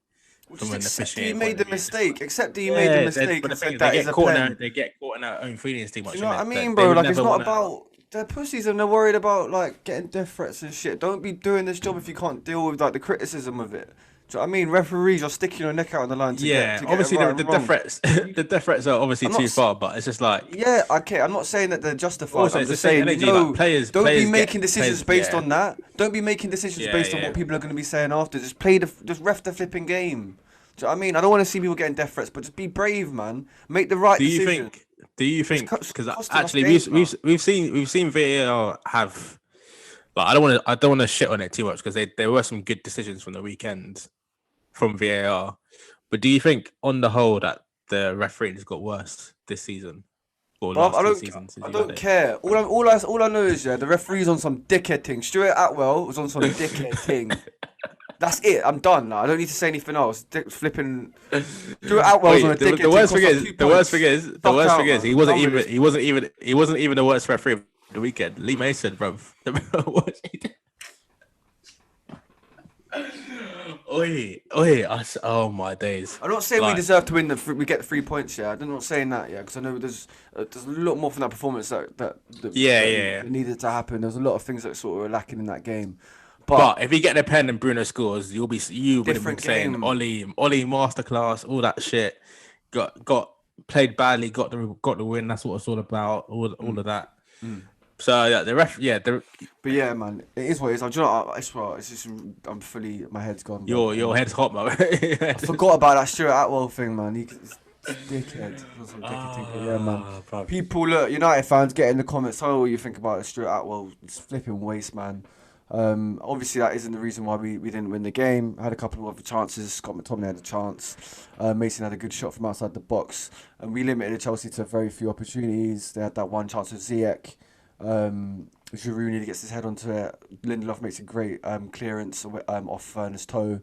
[SPEAKER 2] Just accept that you made the mistake. Accept that you made the mistake and said
[SPEAKER 1] they
[SPEAKER 2] that is a pen.
[SPEAKER 1] they get caught in their own feelings too much.
[SPEAKER 2] Do you know what I
[SPEAKER 1] innit?
[SPEAKER 2] mean,
[SPEAKER 1] They
[SPEAKER 2] bro?
[SPEAKER 1] would
[SPEAKER 2] Like, it's
[SPEAKER 1] never
[SPEAKER 2] not
[SPEAKER 1] wanna-
[SPEAKER 2] about. They're pussies and they're worried about, like, getting death threats and shit. Don't be doing this job if you can't deal with, like, the criticism of it. Do you know what I mean? Referees are sticking your neck out on the line to get
[SPEAKER 1] obviously
[SPEAKER 2] it right
[SPEAKER 1] the
[SPEAKER 2] and wrong.
[SPEAKER 1] death threats the death threats are obviously
[SPEAKER 2] I'm not
[SPEAKER 1] too
[SPEAKER 2] s-
[SPEAKER 1] far, but it's just like
[SPEAKER 2] Yeah, okay. I'm not saying that they're justified.
[SPEAKER 1] Also,
[SPEAKER 2] I'm
[SPEAKER 1] it's
[SPEAKER 2] just
[SPEAKER 1] the same
[SPEAKER 2] saying,
[SPEAKER 1] energy,
[SPEAKER 2] you know,
[SPEAKER 1] like, players
[SPEAKER 2] don't be
[SPEAKER 1] get-
[SPEAKER 2] making decisions
[SPEAKER 1] players-
[SPEAKER 2] based
[SPEAKER 1] yeah.
[SPEAKER 2] on that. Don't be making decisions
[SPEAKER 1] Yeah,
[SPEAKER 2] based on
[SPEAKER 1] yeah.
[SPEAKER 2] what people are going to be saying after. Just just ref the flipping game. Do you know what I mean? I don't want to see people getting death threats, but just be brave, man. Make the right decision.
[SPEAKER 1] Do you think
[SPEAKER 2] It's
[SPEAKER 1] because
[SPEAKER 2] costing us
[SPEAKER 1] actually
[SPEAKER 2] games
[SPEAKER 1] we've seen VAR have like I don't want to shit on it too much because there were some good decisions from the weekend from VAR, but do you think on the whole that the refereeing has got worse this season or
[SPEAKER 2] Bruv,
[SPEAKER 1] last two seasons? since
[SPEAKER 2] I
[SPEAKER 1] you
[SPEAKER 2] don't
[SPEAKER 1] had it?
[SPEAKER 2] care. All I know is the referee's on some dickhead thing. Stuart Atwell was on some dickhead thing. That's it. I'm done now. I don't need to say anything else. Flipping. Stuart Atwell's on a dickhead
[SPEAKER 1] The worst
[SPEAKER 2] thing.
[SPEAKER 1] thing is, the worst thing is, he wasn't
[SPEAKER 2] Done with
[SPEAKER 1] even the worst referee of the weekend. Lee Mason, bro. Oh my days.
[SPEAKER 2] I'm not saying
[SPEAKER 1] Like-
[SPEAKER 2] we deserve to win we get the 3 points. Yeah, I'm not saying that. Yeah, because I know there's a lot more from that performance that needed to happen. There's a lot of things that sort of were lacking in that game.
[SPEAKER 1] But if you get the pen and Bruno scores, you would have been
[SPEAKER 2] Different
[SPEAKER 1] saying
[SPEAKER 2] game.
[SPEAKER 1] Ollie masterclass, all that shit. Got played badly, got the win. That's what it's all about. All of that. So yeah,
[SPEAKER 2] But yeah, man, it is what it is. Do you know what? It's just my head's gone.
[SPEAKER 1] your head's hot, man.
[SPEAKER 2] I forgot about that Stuart Atwell thing, man. Dickhead. Yeah, man.
[SPEAKER 1] Bruv.
[SPEAKER 2] People, look, United fans, get in the comments. Tell me what you think about Stuart Atwell. It's flipping waste, man. Obviously, that isn't the reason why we didn't win the game. Had a couple of other chances. Scott McTominay had a chance. Mason had a good shot from outside the box. And we limited Chelsea to very few opportunities. They had that one chance with Ziyech. Giroud nearly gets his head onto it. Lindelof makes a great clearance off Werner's toe.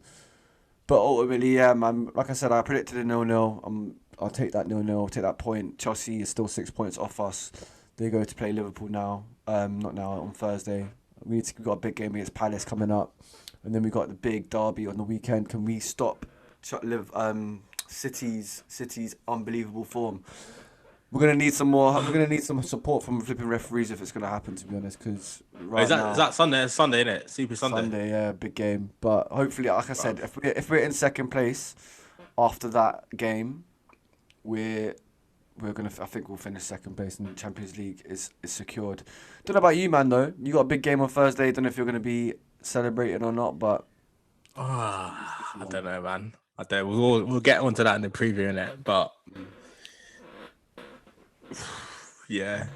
[SPEAKER 2] But ultimately, yeah, man, like I said, I predicted a 0-0. I'll take that 0-0. I'll take that point. Chelsea is still 6 points off us. They go to play Liverpool now. Not now, on Thursday. We've got a big game against Palace coming up. And then we got the big derby on the weekend. Can we stop City's unbelievable form? We're gonna need some more. We're gonna need some support from flipping referees if it's gonna happen. To be honest, because right
[SPEAKER 1] is that
[SPEAKER 2] now
[SPEAKER 1] is that Sunday? It's Sunday, isn't it? Super Sunday.
[SPEAKER 2] Sunday, yeah, big game. But hopefully, like I said, if we're in second place after that game, we're gonna. I think we'll finish second place in the Champions League is secured. Don't know about you, man. Though you got a big game on Thursday. Don't know if you're gonna be celebrating or not, but
[SPEAKER 1] I don't know, man. I don't. We'll get onto that in the preview, innit? But yeah.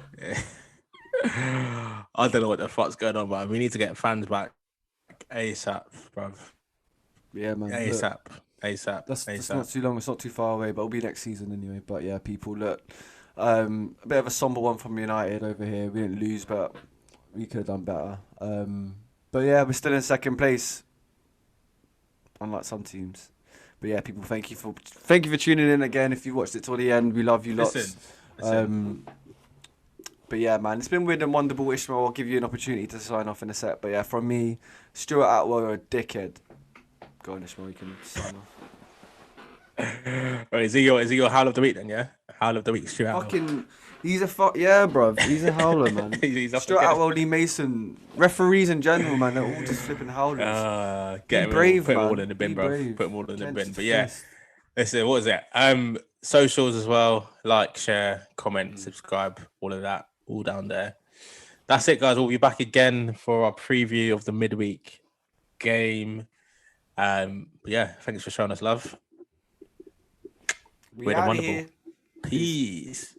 [SPEAKER 1] I don't know what the fuck's going on, but we need to get fans back ASAP, bruv.
[SPEAKER 2] yeah, man. Look,
[SPEAKER 1] ASAP.
[SPEAKER 2] that's not too long. It's not too far away, but it'll be next season anyway. But yeah, people look. A bit of a somber one from United over here. We didn't lose, but we could have done better. But yeah, we're still in second place, unlike some teams. But yeah, people, thank you for tuning in again. If you watched it till the end, we love you lots.
[SPEAKER 1] Listen.
[SPEAKER 2] But yeah, man, it's been weird and wonderful. Ishmael, I'll give you an opportunity to sign off in a sec. But yeah, from me, Stuart Atwell, you're a dickhead. Go on, Ishmael, you can sign off.
[SPEAKER 1] Right, is he your howl of the week then? Yeah, howl of the week, Stuart Atwell.
[SPEAKER 2] Fucking, he's a yeah, bruv. He's a howler, man.
[SPEAKER 1] He's up
[SPEAKER 2] Stuart
[SPEAKER 1] again.
[SPEAKER 2] Atwell, Lee Mason, referees in general, man, they're all just flipping howlers.
[SPEAKER 1] Get him
[SPEAKER 2] brave,
[SPEAKER 1] put him
[SPEAKER 2] man.
[SPEAKER 1] all in the bin,
[SPEAKER 2] Be
[SPEAKER 1] bro.
[SPEAKER 2] brave.
[SPEAKER 1] Put him all in the
[SPEAKER 2] Clench
[SPEAKER 1] bin.
[SPEAKER 2] the
[SPEAKER 1] But yeah,
[SPEAKER 2] fist.
[SPEAKER 1] listen, what is it? Socials as well. Like, share, comment, subscribe, all of that, all down there. That's it, guys. We'll be back again for our preview of the midweek game. But yeah, thanks for showing us love.
[SPEAKER 2] We
[SPEAKER 1] We're the
[SPEAKER 2] outta
[SPEAKER 1] wonderful.
[SPEAKER 2] here.
[SPEAKER 1] Peace.